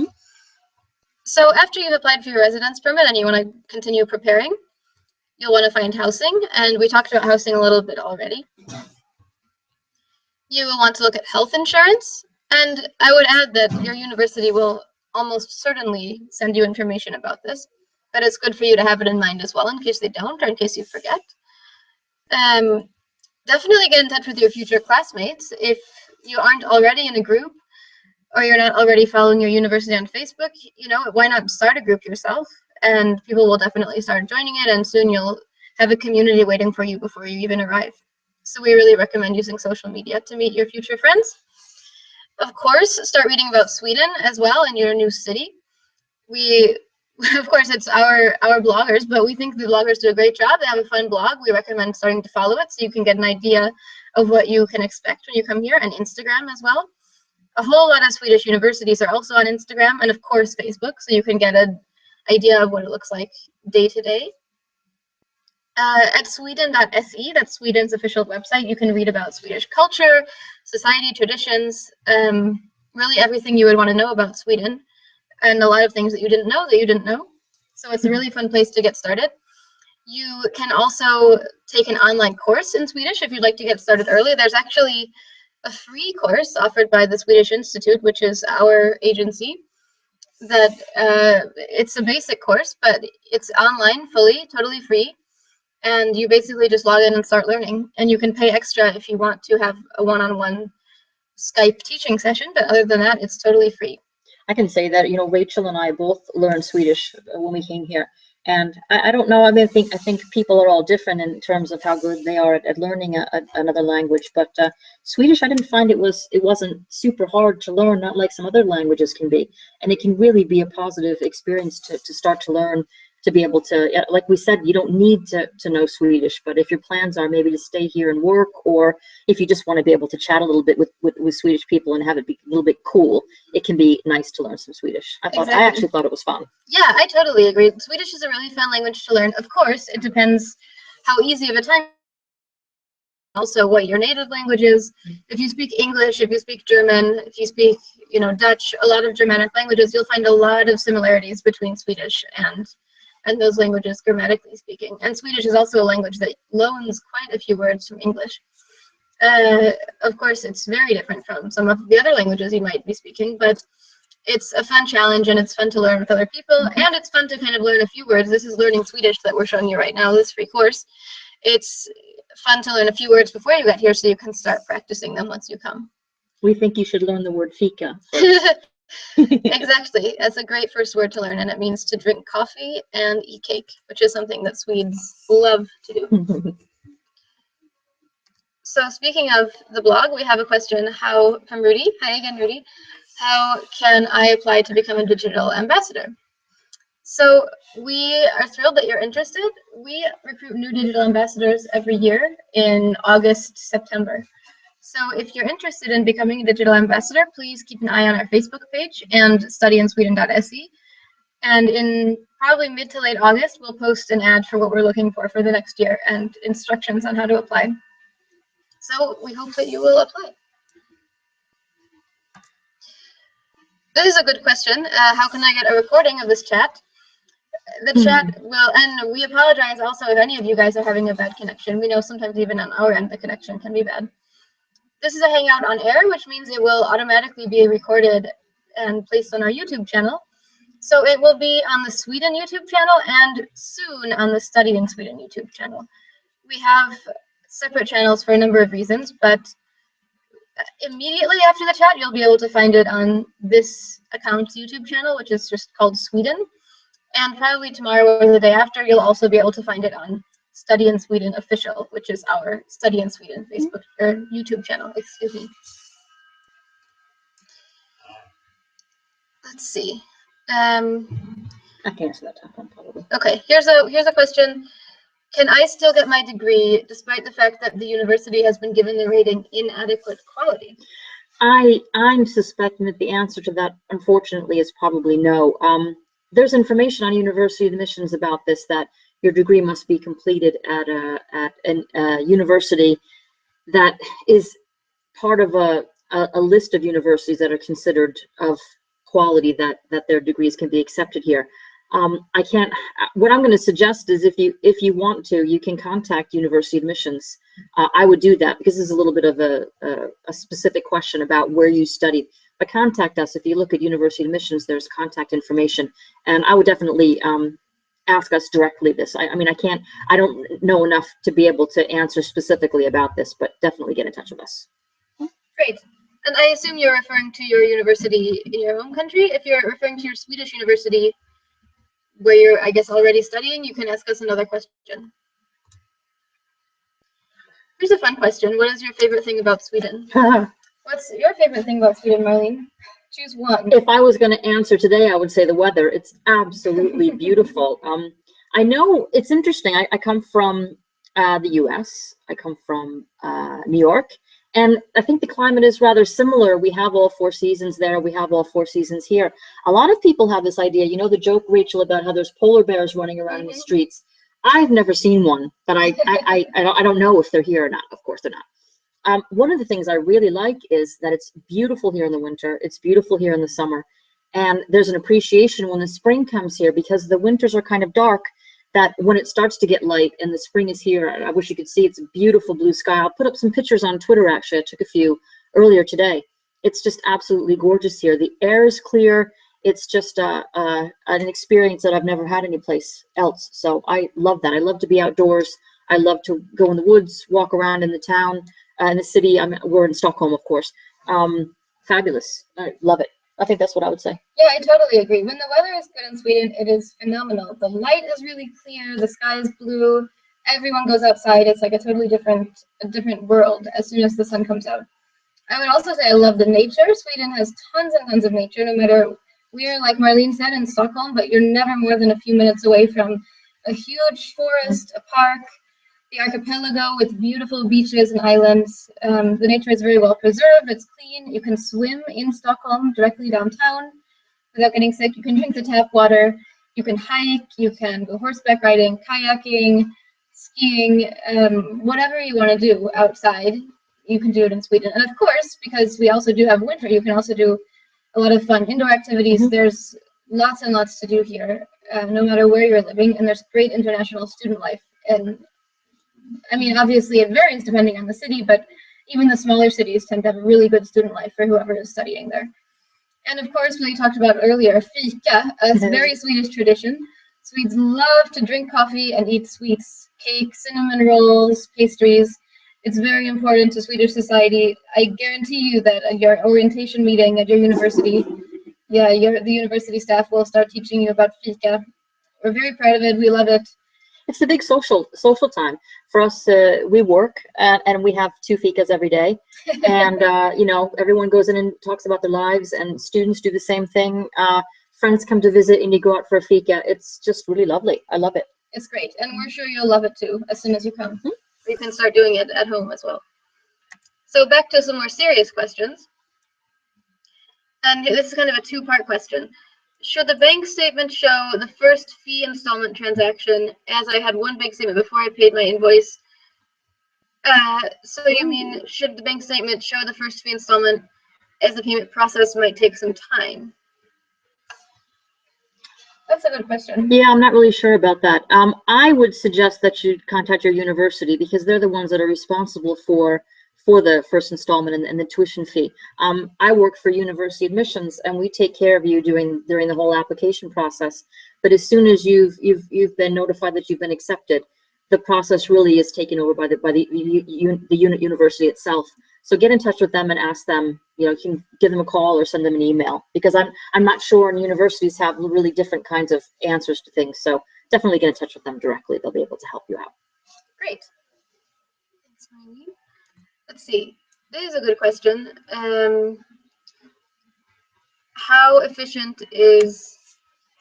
So after you've applied for your residence permit and you want to continue preparing, you'll want to find housing, and we talked about housing a little bit already. You will want to look at health insurance. And I would add that your university will almost certainly send you information about this, but it's good for you to have it in mind as well in case they don't or in case you forget. Definitely get in touch with your future classmates. If you aren't already in a group or you're not already following your university on Facebook, why not start a group yourself? And people will definitely start joining it, and soon you'll have a community waiting for you before you even arrive. So we really recommend using social media to meet your future friends. Of course, start reading about Sweden as well in your new city. We of course, it's our bloggers, but we think the bloggers do a great job. They have a fun blog. We recommend starting to follow it so you can get an idea of what you can expect when you come here, and Instagram as well. A whole lot of Swedish universities are also on Instagram, and of course Facebook, so you can get an idea of what it looks like day to day. At sweden.se, that's Sweden's official website, you can read about Swedish culture, society, traditions, really everything you would want to know about Sweden, and a lot of things that you didn't know. So it's a really fun place to get started. You can also take an online course in Swedish if you'd like to get started early. There's actually a free course offered by the Swedish Institute, which is our agency, that it's a basic course, but it's online fully, totally free. And you basically just log in and start learning. And you can pay extra if you want to have a one-on-one Skype teaching session, but other than that, it's totally free. I can say that, you know, Rachel and I both learned Swedish when we came here. And I don't know, I mean, I think people are all different in terms of how good they are at learning another language. But Swedish, I didn't find it wasn't super hard to learn, not like some other languages can be. And it can really be a positive experience to start to learn, to be able to, like we said, you don't need to know Swedish, but if your plans are maybe to stay here and work, or if you just want to be able to chat a little bit with Swedish people and have it be a little bit cool, it can be nice to learn some Swedish. I actually thought it was fun. Yeah, I totally agree. Swedish is a really fun language to learn. Of course, it depends how easy of a time, also what your native language is. If you speak English, if you speak German, if you speak, you know, Dutch, a lot of Germanic languages, you'll find a lot of similarities between Swedish and those languages, grammatically speaking. And Swedish is also a language that loans quite a few words from English. Of course, it's very different from some of the other languages you might be speaking, but it's a fun challenge, and it's fun to learn with other people, and it's fun to kind of learn a few words. This is learning Swedish that we're showing you right now, this free course. It's fun to learn a few words before you get here so you can start practicing them once you come. We think you should learn the word fika. Exactly. That's a great first word to learn, and it means to drink coffee and eat cake, which is something that Swedes love to do. So speaking of the blog, we have a question from Rudy. Hi again, Rudy. How can I apply to become a digital ambassador? So we are thrilled that you're interested. We recruit new digital ambassadors every year in August, September. So if you're interested in becoming a digital ambassador, please keep an eye on our Facebook page and studyinsweden.se. And in probably mid to late August, we'll post an ad for what we're looking for the next year and instructions on how to apply. So we hope that you will apply. This is a good question. How can I get a recording of this chat? The chat will, and we apologize also if any of you guys are having a bad connection. We know sometimes even on our end the connection can be bad. This is a Hangout on air, which means it will automatically be recorded and placed on our YouTube channel. So it will be on the Sweden YouTube channel and soon on the Study in Sweden YouTube channel. We have separate channels for a number of reasons, but immediately after the chat, you'll be able to find it on this account's YouTube channel, which is just called Sweden. And probably tomorrow or the day after, you'll also be able to find it on Study in Sweden Official, which is our Study in Sweden Facebook or YouTube channel. Excuse me. Let's see. I can answer that one probably. Okay, here's a question. Can I still get my degree despite the fact that the university has been given the rating inadequate quality? I'm suspecting that the answer to that, unfortunately, is probably no. There's information on university admissions about this, that your degree must be completed at a university that is part of a list of universities that are considered of quality, that their degrees can be accepted here. I can't. What I'm going to suggest is if you want to, you can contact university admissions. I would do that because this is a little bit of a specific question about where you studied. But contact us. If you look at university admissions, there's contact information, and I would definitely ask us directly this. I mean, I don't know enough to be able to answer specifically about this, but definitely get in touch with us. Great. And I assume you're referring to your university in your home country. If you're referring to your Swedish university, where you're, I guess, already studying, you can ask us another question. Here's a fun question. What is your favorite thing about Sweden? What's your favorite thing about Sweden, Marlene? Choose one. If I was going to answer today, I would say the weather. It's absolutely beautiful. I know it's interesting. I come from the US. I come from New York. And I think the climate is rather similar. We have all 4 seasons there. We have all 4 seasons here. A lot of people have this idea, you know, the joke, Rachel, about how there's polar bears running around in the streets. I've never seen one, but I don't know if they're here or not. Of course they're not. One of the things I really like is that it's beautiful here in the winter. It's beautiful here in the summer. And there's an appreciation when the spring comes here, because the winters are kind of dark, that when it starts to get light and the spring is here, I wish you could see, it's a beautiful blue sky. I'll put up some pictures on Twitter, actually. I took a few earlier today. It's just absolutely gorgeous here. The air is clear. It's just an experience that I've never had anyplace else. So I love that. I love to be outdoors. I love to go in the woods, walk around in the town. In the city, we're in Stockholm, of course. Fabulous. I love it. I think that's what I would say. Yeah, I totally agree. When the weather is good in Sweden, it is phenomenal. The light is really clear. The sky is blue. Everyone goes outside. It's like a totally different world as soon as the sun comes out. I would also say I love the nature. Sweden has tons and tons of nature. No matter, we're, like Marlene said, in Stockholm, but you're never more than a few minutes away from a huge forest, a park, the archipelago with beautiful beaches and islands. The nature is very well preserved. It's clean. You can swim in Stockholm directly downtown without getting sick. You can drink the tap water. You can hike. You can go horseback riding, kayaking, skiing, whatever you want to do outside. You can do it in Sweden. And of course, because we also do have winter, you can also do a lot of fun indoor activities. There's lots and lots to do here, no matter where you're living. And there's great international student life. And I mean, obviously it varies depending on the city, but even the smaller cities tend to have a really good student life for whoever is studying there. And of course, we talked about earlier, fika, a very Swedish tradition. Swedes love to drink coffee and eat sweets, cakes, cinnamon rolls, pastries. It's very important to Swedish society. I guarantee you that at your orientation meeting at your university, the university staff will start teaching you about fika. We're very proud of it. We love it. It's a big social time for us. We work and we have 2 fikas every day, and you know, everyone goes in and talks about their lives, and students do the same thing. Friends come to visit, and you go out for a fika. It's just really lovely. I love it. It's great, and we're sure you'll love it too as soon as you come. You can start doing it at home as well. So back to some more serious questions. And this is kind of a 2-part question. Should the bank statement show the first fee installment transaction, as I had one bank statement before I paid my invoice? So you mean, should the bank statement show the first fee installment, as the payment process might take some time? That's a good question. Yeah, I'm not really sure about that. I would suggest that you contact your university, because they're the ones that are responsible for the first installment and the tuition fee. I work for university admissions, and we take care of you during the whole application process. But as soon as you've been notified that you've been accepted, the process really is taken over by the university itself. So get in touch with them and ask them. You know, you can give them a call or send them an email, because I'm not sure, and universities have really different kinds of answers to things. So definitely get in touch with them directly. They'll be able to help you out. Great. Thanks, Marlene. Let's see. This is a good question. How efficient is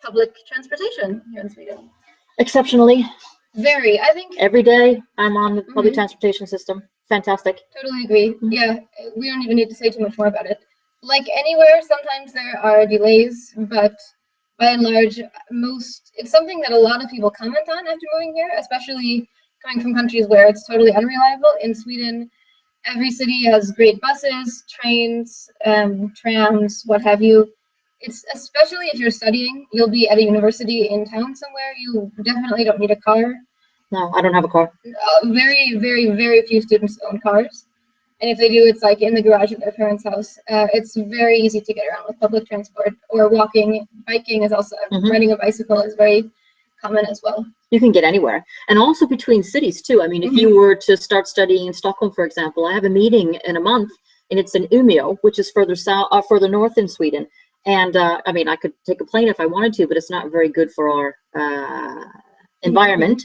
public transportation here in Sweden? Exceptionally. Very. I think every day I'm on the public transportation system. Fantastic. Totally agree. Yeah, we don't even need to say too much more about it. Like anywhere, sometimes there are delays, but by and large, it's something that a lot of people comment on after moving here, especially coming from countries where it's totally unreliable. In Sweden, every city has great buses, trains, trams, what have you. It's especially if you're studying, you'll be at a university in town somewhere, you definitely don't need a car. No, I don't have a car. Very, very, very few students own cars. And if they do, it's like in the garage of their parents' house. It's very easy to get around with public transport or walking. Biking is also, riding a bicycle is very common as well. You can get anywhere. And also between cities too. I mean, if you were to start studying in Stockholm, for example, I have a meeting in a month, and it's in Umeå, which is further south, further north in Sweden. And I mean, I could take a plane if I wanted to, but it's not very good for our environment.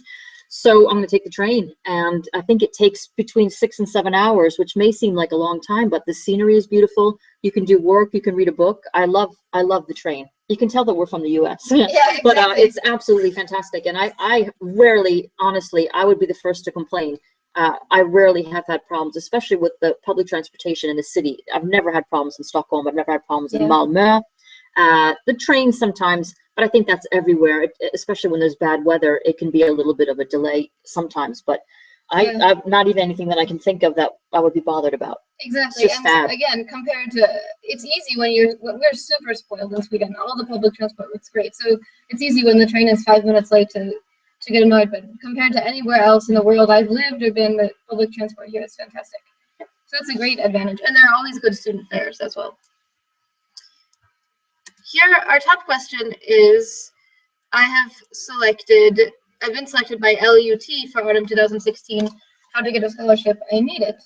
So I'm going to take the train, and I think it takes between 6 and 7 hours, which may seem like a long time, but the scenery is beautiful. You can do work, you can read a book. I love the train. You can tell that we're from the US. Yeah, exactly. But it's absolutely fantastic. And I rarely, honestly, I would be the first to complain. I rarely have had problems, especially with the public transportation in the city. I've never had problems in Stockholm. I've never had problems in Malmö. The train sometimes, but I think that's everywhere, especially when there's bad weather. It can be a little bit of a delay sometimes, but I've not even anything that I can think of that I would be bothered about. Exactly. It's just And fab. again, compared to, it's easy when we're super spoiled in Sweden. All the public transport works great. So it's easy when the train is 5 minutes late to get annoyed. But compared to anywhere else in the world I've lived or been, the public transport here is fantastic. So that's a great advantage. And there are always good student fares as well. Here, our top question is, I've been selected by LUT for autumn 2016, how to get a scholarship. I need it.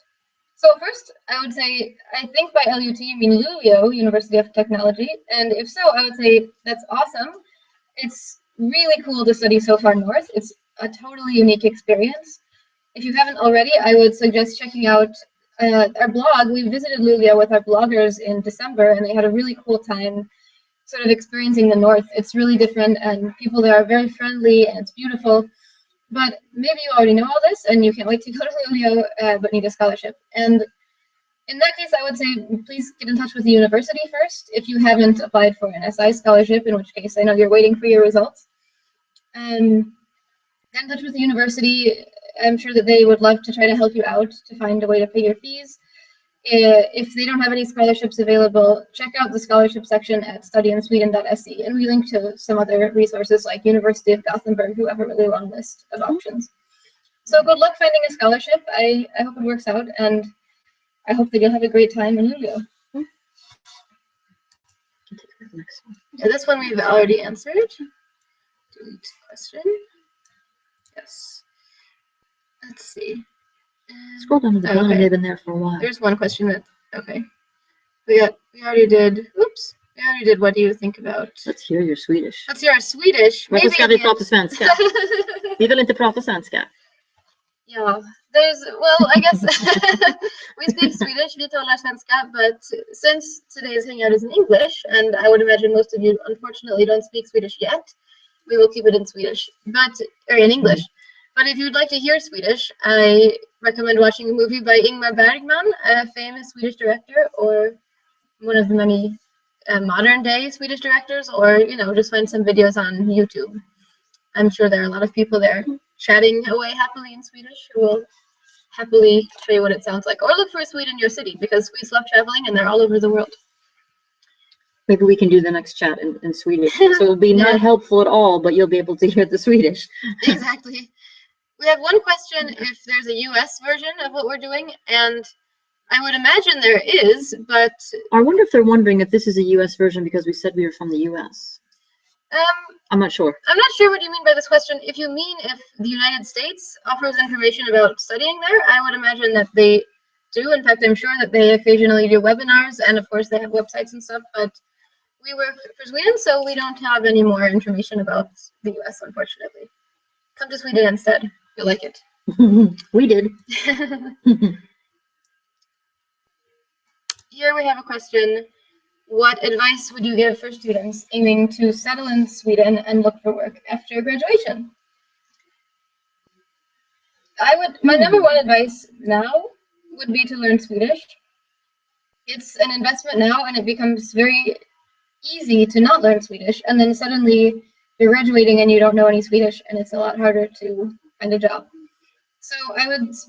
So first, I would say, I think by LUT you mean Luleå, University of Technology, and if so, I would say that's awesome. It's really cool to study so far north. It's a totally unique experience. If you haven't already, I would suggest checking out our blog. We visited Luleå with our bloggers in December, and they had a really cool time sort of experiencing the north. It's really different, and people there are very friendly, and it's beautiful. But maybe you already know all this and you can't wait to go to Luleå, but need a scholarship. And in that case, I would say please get in touch with the university first if you haven't applied for an SI scholarship, in which case I know you're waiting for your results. And get in touch with the university. I'm sure that they would love to try to help you out to find a way to pay your fees. If they don't have any scholarships available, check out the scholarship section at studyinsweden.se, and we link to some other resources like University of Gothenburg, who have a really long list of options. So good luck finding a scholarship. I hope it works out, and I hope that you'll have a great time in Luleå. Yeah, this one we've already answered. Delete question. Yes. Let's see. Scroll down to the bottom. They've been there for a while. There's one question that, okay. We already did, oops. We already did, what do you think about? Let's hear your Swedish. Let's hear our Swedish. Varför ska vi prata svenska? Vi vill inte prata svenska. Yeah, well, I guess we speak Swedish, vi talar svenska, but since today's hangout is in English, and I would imagine most of you unfortunately don't speak Swedish yet, we will keep it in Swedish, or in English. But if you'd like to hear Swedish, I recommend watching a movie by Ingmar Bergman, a famous Swedish director, or one of the many modern day Swedish directors, or, just find some videos on YouTube. I'm sure there are a lot of people there chatting away happily in Swedish who will happily show you what it sounds like. Or look for a Swede in your city, because Swedes love traveling and they're all over the world. Maybe we can do the next chat in Swedish. So it'll be not helpful at all, but you'll be able to hear the Swedish. Exactly. We have one question if there's a US version of what we're doing, and I would imagine there is, but... I wonder if they're wondering if this is a US version because we said we were from the US. I'm not sure. I'm not sure what you mean by this question. If you mean if the United States offers information about studying there, I would imagine that they do. In fact, I'm sure that they occasionally do webinars, and of course they have websites and stuff, but we work for Sweden, so we don't have any more information about the US, unfortunately. Come to Sweden instead. You'll like it. We did. Here we have a question. What advice would you give for students aiming to settle in Sweden and look for work after graduation? My number one advice now would be to learn Swedish. It's an investment now, and it becomes very easy to not learn Swedish, and then suddenly you're graduating and you don't know any Swedish, and it's a lot harder to find a job. So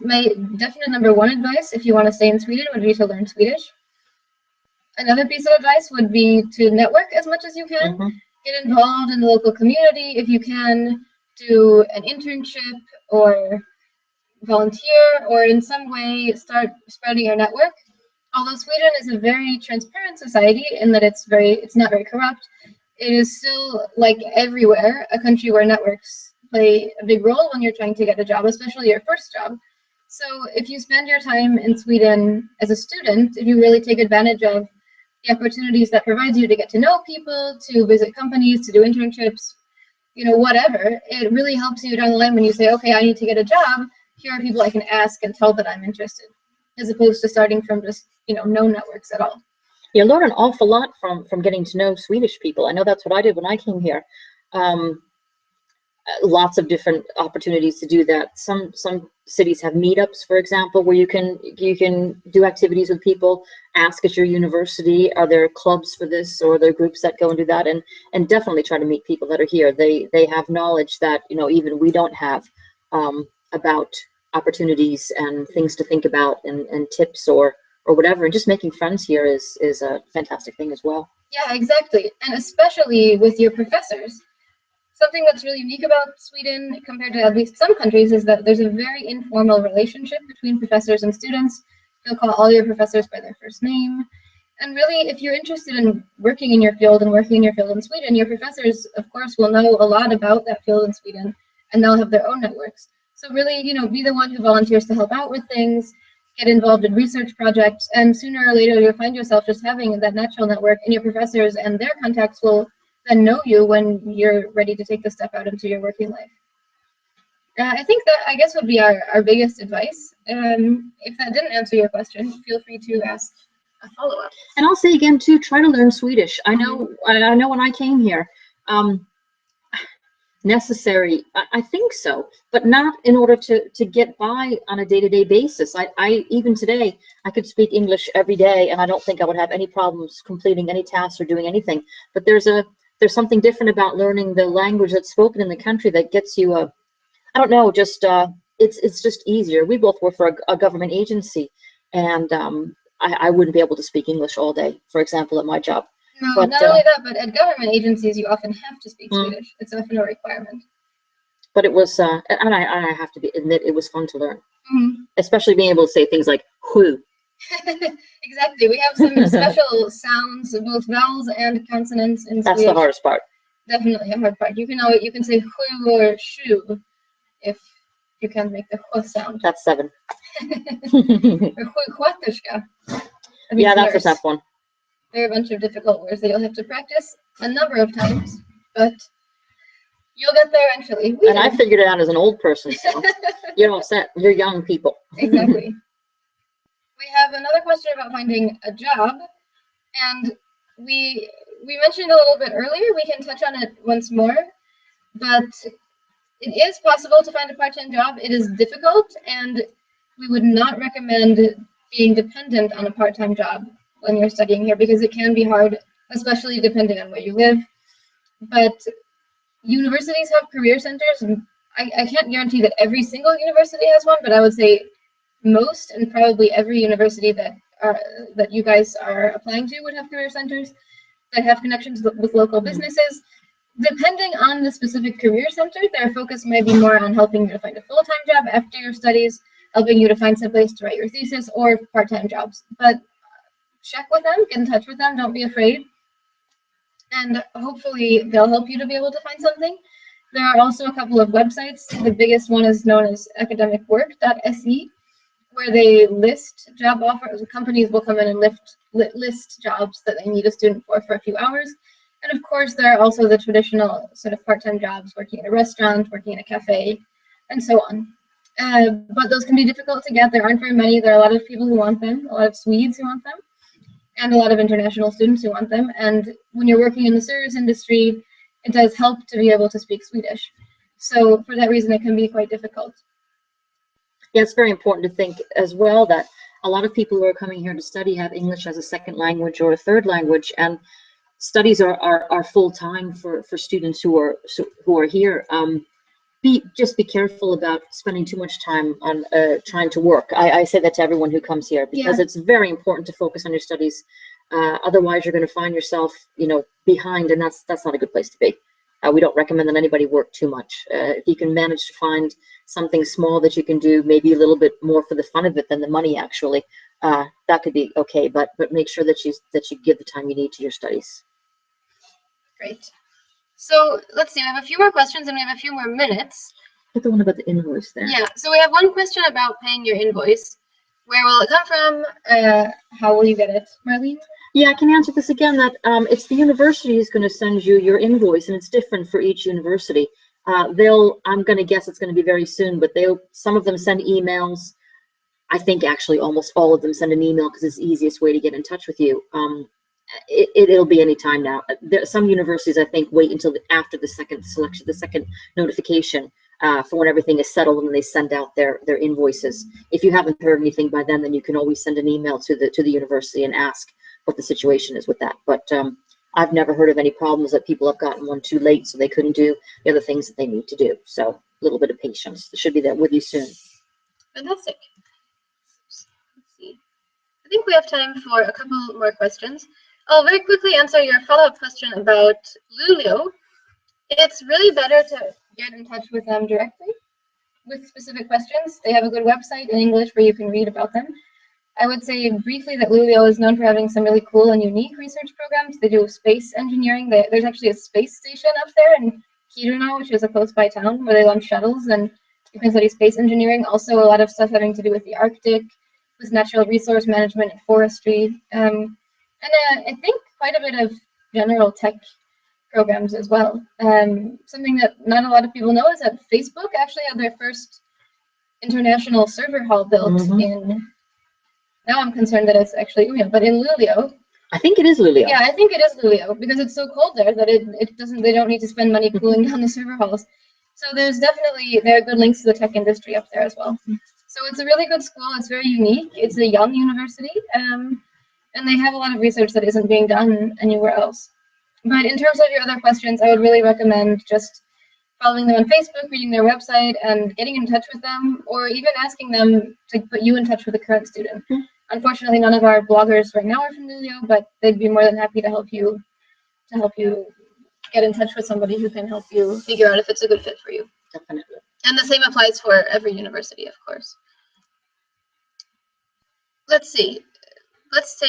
my definite number one advice, if you want to stay in Sweden, would be to learn Swedish. Another piece of advice would be to network as much as you can. Get involved in the local community if you can. Do an internship or volunteer, or in some way start spreading your network. Although Sweden is a very transparent society in that it's not very corrupt, it is still, like everywhere, a country where networks play a big role when you're trying to get a job, especially your first job. So if you spend your time in Sweden as a student, if you really take advantage of the opportunities that provides you to get to know people, to visit companies, to do internships, whatever, it really helps you down the line when you say, okay, I need to get a job. Here are people I can ask and tell that I'm interested, as opposed to starting from just, no networks at all. You learn an awful lot from getting to know Swedish people. I know that's what I did when I came here. Lots of different opportunities to do that. Some cities have meetups, for example, where you can do activities with people. Ask at your university, are there clubs for this, or are there groups that go and do that? And definitely try to meet people that are here. They have knowledge that even we don't have, about opportunities and things to think about, and tips or whatever. And just making friends here is a fantastic thing as well. Yeah, exactly. And especially with your professors. Something that's really unique about Sweden compared to at least some countries is that there's a very informal relationship between professors and students. You'll call all your professors by their first name. And really, if you're interested in working in your field and working in your field in Sweden, your professors, of course, will know a lot about that field in Sweden, and they'll have their own networks. So really, be the one who volunteers to help out with things, get involved in research projects, and sooner or later, you'll find yourself just having that natural network, and your professors and their contacts will then know you when you're ready to take the step out into your working life. I think that, I guess, would be our biggest advice. If that didn't answer your question, feel free to ask a follow-up. And I'll say again too, try to learn Swedish. I know when I came here, necessary, I think so, but not in order to get by on a day-to-day basis. I even today, I could speak English every day, and I don't think I would have any problems completing any tasks or doing anything. But there's something different about learning the language that's spoken in the country that gets you I don't know, just it's just easier. We both work for a government agency, and I wouldn't be able to speak English all day, for example, at my job. No, but, not only that, but at government agencies, you often have to speak Swedish. It's often a requirement. But it was, and I have to admit, it was fun to learn, especially being able to say things like "who." Exactly. We have some special sounds, both vowels and consonants in Swedish. That's the hardest part. Definitely a hard part. You can say "who" or "sju" if you can't make the "h" sound. That's 7. Or "sjuksköterska." Yeah, that's a tough one. There are a bunch of difficult words that you'll have to practice a number of times, but you'll get there eventually. And I figured it out as an old person, so you're all set. You're young people. Exactly. We have another question about finding a job, and we mentioned a little bit earlier. We can touch on it once more, but it is possible to find a part-time job. It is difficult, and we would not recommend being dependent on a part-time job when you're studying here, because it can be hard, especially depending on where you live. But universities have career centers, and I can't guarantee that every single university has one, but I would say most, and probably every university that you guys are applying to would have career centers that have connections with local businesses. Depending on the specific career center, their focus may be more on helping you to find a full-time job after your studies, helping you to find some place to write your thesis, or part-time jobs. But check with them, get in touch with them, don't be afraid. And hopefully they'll help you to be able to find something. There are also a couple of websites. The biggest one is known as academicwork.se, where they list job offers. Companies will come in and list jobs that they need a student for a few hours. And of course, there are also the traditional sort of part-time jobs, working at a restaurant, working in a cafe, and so on. But those can be difficult to get. There aren't very many. There are a lot of people who want them, a lot of Swedes who want them, and a lot of international students who want them. And when you're working in the service industry, it does help to be able to speak Swedish. So for that reason, it can be quite difficult. Yeah, it's very important to think as well that a lot of people who are coming here to study have English as a second language or a third language, and studies are full-time for students who are here. Just be careful about spending too much time on trying to work. I say that to everyone who comes here, because it's very important to focus on your studies. Otherwise, you're going to find yourself, behind, and that's not a good place to be. We don't recommend that anybody work too much. If you can manage to find something small that you can do, maybe a little bit more for the fun of it than the money, actually, that could be okay. But make sure that you give the time you need to your studies. Great. So let's see, we have a few more questions and we have a few more minutes. Put the one about the invoice there. Yeah, so we have one question about paying your invoice. Where will it come from? How will you get it, Marlene? Yeah, I can answer this again, that it's the university is going to send you your invoice, and it's different for each university. I'm going to guess it's going to be very soon, but some of them send emails. I think actually almost all of them send an email because it's the easiest way to get in touch with you. It'll be any time now. Some universities, I think, wait until after the second selection, the second notification, for when everything is settled and they send out their invoices. If you haven't heard anything by then you can always send an email to the university and ask what the situation is with that. But I've never heard of any problems that people have gotten one too late, so they couldn't do the other things that they need to do. So a little bit of patience. It should be there with you soon. Fantastic. Let's see. I think we have time for a couple more questions. I'll very quickly answer your follow-up question about Lulio. It's really better to get in touch with them directly with specific questions. They have a good website in English where you can read about them. I would say briefly that Lulio is known for having some really cool and unique research programs. They do space engineering. There's actually a space station up there in Kiruna, which is a close by town, where they launch shuttles, and you can study space engineering. Also, a lot of stuff having to do with the Arctic, with natural resource management and forestry. And I think quite a bit of general tech programs as well. Something that not a lot of people know is that Facebook actually had their first international server hall built in. Now I'm concerned that it's actually Umeå, but in Luleå. I think it is Luleå. Yeah, I think it is Luleå because it's so cold there that it doesn't. They don't need to spend money cooling down the server halls. So there are good links to the tech industry up there as well. So it's a really good school. It's very unique. It's a young university, and they have a lot of research that isn't being done anywhere else. But in terms of your other questions, I would really recommend just following them on Facebook, reading their website, and getting in touch with them, or even asking them to put you in touch with a current student. Unfortunately, none of our bloggers right now are from Luleå, but they'd be more than happy to help you get in touch with somebody who can help you figure out if it's a good fit for you. Definitely. And the same applies for every university, of course. Let's see.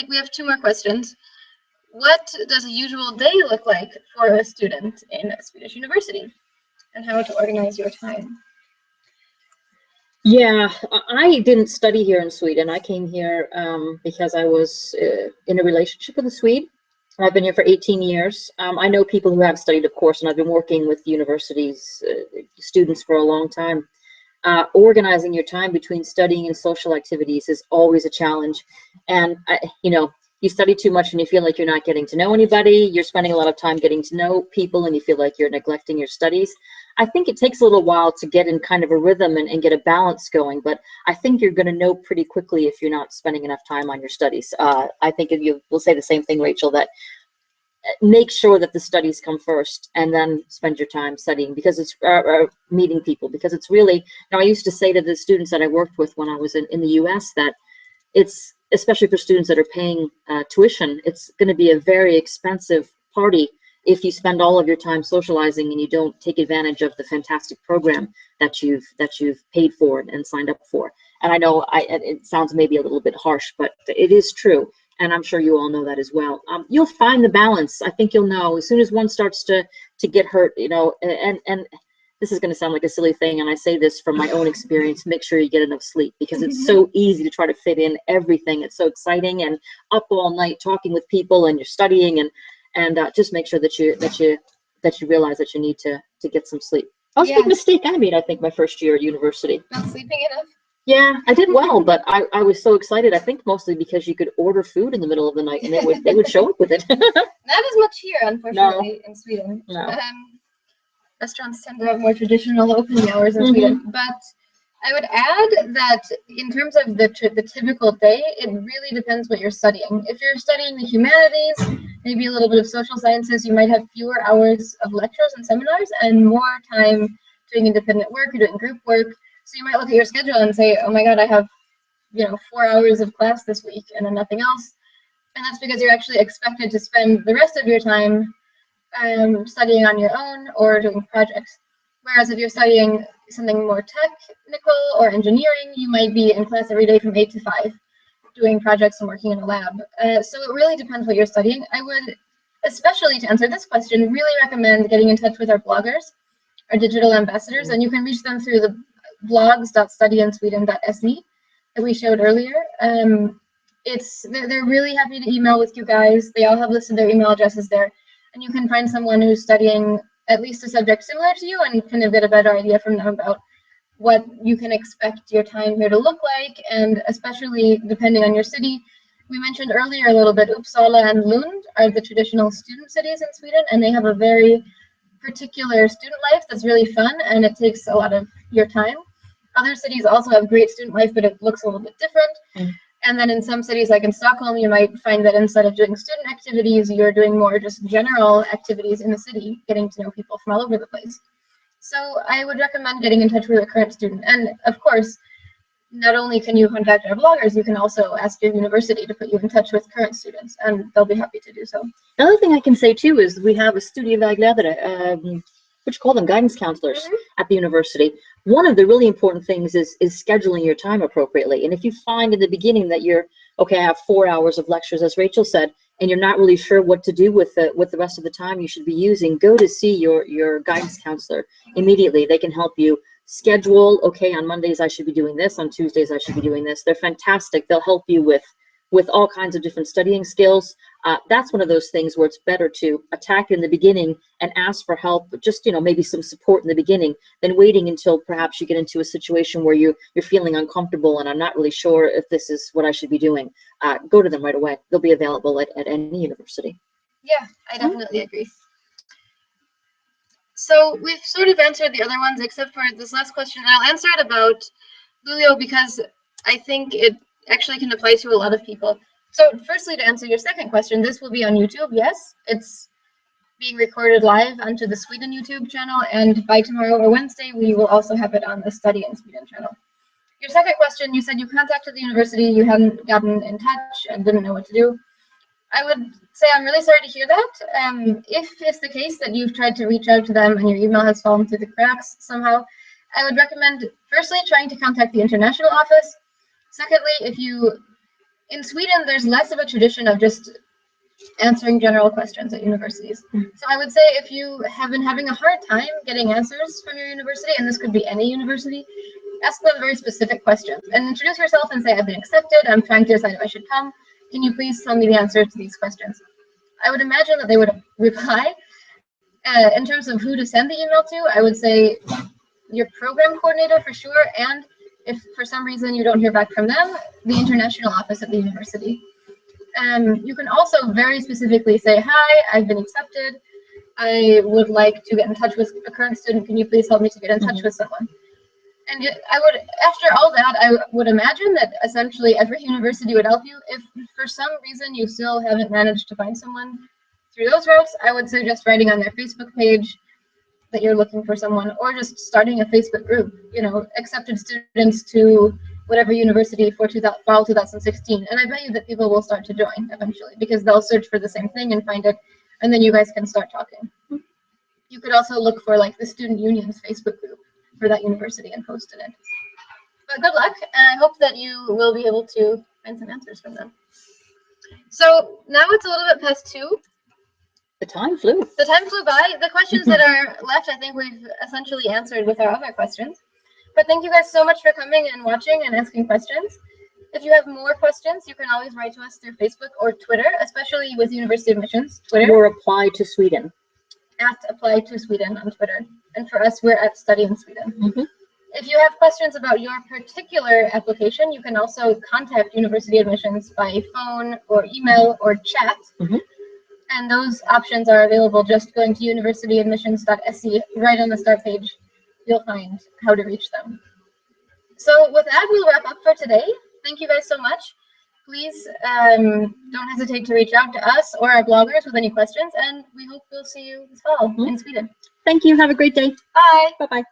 We have 2 more questions. What does a usual day look like for a student in a Swedish university, and how to organize your time? Yeah, I didn't study here in Sweden. I came here because I was in a relationship with a Swede. I've been here for 18 years. I know people who have studied, of course, and I've been working with universities, students for a long time. Organizing your time between studying and social activities is always a challenge. And, you study too much and you feel like you're not getting to know anybody. You're spending a lot of time getting to know people and you feel like you're neglecting your studies. I think it takes a little while to get in kind of a rhythm and get a balance going, but I think you're going to know pretty quickly if you're not spending enough time on your studies. I think if you will say the same thing, Rachel, that make sure that the studies come first and then spend your time studying, because it's meeting people, because it's really, I used to say to the students that I worked with when I was in the US that it's, especially for students that are paying tuition, it's going to be a very expensive party if you spend all of your time socializing and you don't take advantage of the fantastic program that you've paid for and signed up for. And I know it sounds maybe a little bit harsh, but it is true. And I'm sure you all know that as well. You'll find the balance. I think you'll know as soon as one starts to get hurt, and this is going to sound like a silly thing, and I say this from my own experience, make sure you get enough sleep, because it's so easy to try to fit in everything. It's so exciting, and up all night talking with people, and you're studying, and just make sure that you realize that you need to get some sleep. That was a big mistake I made, I think, my first year at university. Not sleeping enough? Yeah, I did well, but I was so excited, I think mostly because you could order food in the middle of the night and they would show up with it. Not as much here, unfortunately, in Sweden. No. Restaurants tend to have more traditional opening hours in Sweden, but I would add that in terms of the typical day, it really depends what you're studying. If you're studying the humanities, maybe a little bit of social sciences, you might have fewer hours of lectures and seminars and more time doing independent work or doing group work. So you might look at your schedule and say, oh my God, I have 4 hours of class this week and then nothing else. And that's because you're actually expected to spend the rest of your time studying on your own or doing projects. Whereas if you're studying something more technical or engineering, you might be in class every day from 8 to 5 doing projects and working in a lab. So it really depends what you're studying. I would, especially to answer this question, really recommend getting in touch with our bloggers, our digital ambassadors, and you can reach them through the blogs.studyinsweden.se. that we showed earlier. They're really happy to email with you guys. They all have listed their email addresses there, and you can find someone who's studying at least a subject similar to you and kind of get a better idea from them about what you can expect your time here to look like, and especially depending on your city. We mentioned earlier a little bit, Uppsala and Lund are the traditional student cities in Sweden, and they have a very particular student life that's really fun, and it takes a lot of your time. Other cities also have great student life, but it looks a little bit different. And then in some cities, like in Stockholm, you might find that instead of doing student activities, you're doing more just general activities in the city, getting to know people from all over the place. So I would recommend getting in touch with a current student. And of course, not only can you contact our bloggers, you can also ask your university to put you in touch with current students, and they'll be happy to do so. Another thing I can say too is we have a studievägledare, what you call them, guidance counselors at the university. One of the really important things is scheduling your time appropriately. And if you find in the beginning that you're, okay, I have 4 hours of lectures, as Rachel said, and you're not really sure what to do with the rest of the time you should be using, go to see your guidance counselor immediately. They can help you schedule, okay, on Mondays I should be doing this, on Tuesdays I should be doing this. They're fantastic. They'll help you with all kinds of different studying skills. That's one of those things where it's better to attack in the beginning and ask for help, just, you know, maybe some support in the beginning, than waiting until perhaps you get into a situation where you're feeling uncomfortable and I'm not really sure if this is what I should be doing. Go to them right away. They'll be available at any university. Yeah, I definitely agree. So we've sort of answered the other ones except for this last question. I'll answer it about Lulio because I think it actually can apply to a lot of people. So firstly, to answer your second question, this will be on YouTube. Yes, it's being recorded live onto the Sweden YouTube channel, and by tomorrow or Wednesday, we will also have it on the Study in Sweden channel. Your second question, you said you contacted the university, you hadn't gotten in touch and didn't know what to do. I would say I'm really sorry to hear that. If it's the case that you've tried to reach out to them and your email has fallen through the cracks somehow, I would recommend firstly trying to contact the international office. Secondly, in Sweden, there's less of a tradition of just answering general questions at universities. So I would say if you have been having a hard time getting answers from your university, and this could be any university, ask them very specific questions and introduce yourself and say, I've been accepted, I'm trying to decide if I should come. Can you please tell me the answer to these questions? I would imagine that they would reply. In terms of who to send the email to, I would say your program coordinator for sure, and if for some reason you don't hear back from them, the international office at the university. You can also very specifically say, hi, I've been accepted. I would like to get in touch with a current student. Can you please help me to get in touch with someone? And I would, after all that, I would imagine that essentially every university would help you. If for some reason you still haven't managed to find someone through those routes, I would suggest writing on their Facebook page that you're looking for someone, or just starting a Facebook group, you know, accepted students to whatever university for fall 2016. And I bet you that people will start to join eventually because they'll search for the same thing and find it, and then you guys can start talking. You could also look for like the student union's Facebook group for that university and post in it. But good luck, and I hope that you will be able to find some answers from them. So now it's a little bit past 2. The time flew. The time flew by. The questions that are left, I think we've essentially answered with our other questions. But thank you guys so much for coming and watching and asking questions. If you have more questions, you can always write to us through Facebook or Twitter, especially with University Admissions. Twitter. Or Apply to Sweden. At Apply to Sweden on Twitter. And for us, we're at Study in Sweden. If you have questions about your particular application, you can also contact University Admissions by phone or email or chat. And those options are available just going to universityadmissions.se. Right on the start page, you'll find how to reach them. So with that, we'll wrap up for today. Thank you guys so much. Please don't hesitate to reach out to us or our bloggers with any questions, and we hope we'll see you this fall in Sweden. Thank you. Have a great day. Bye. Bye-bye.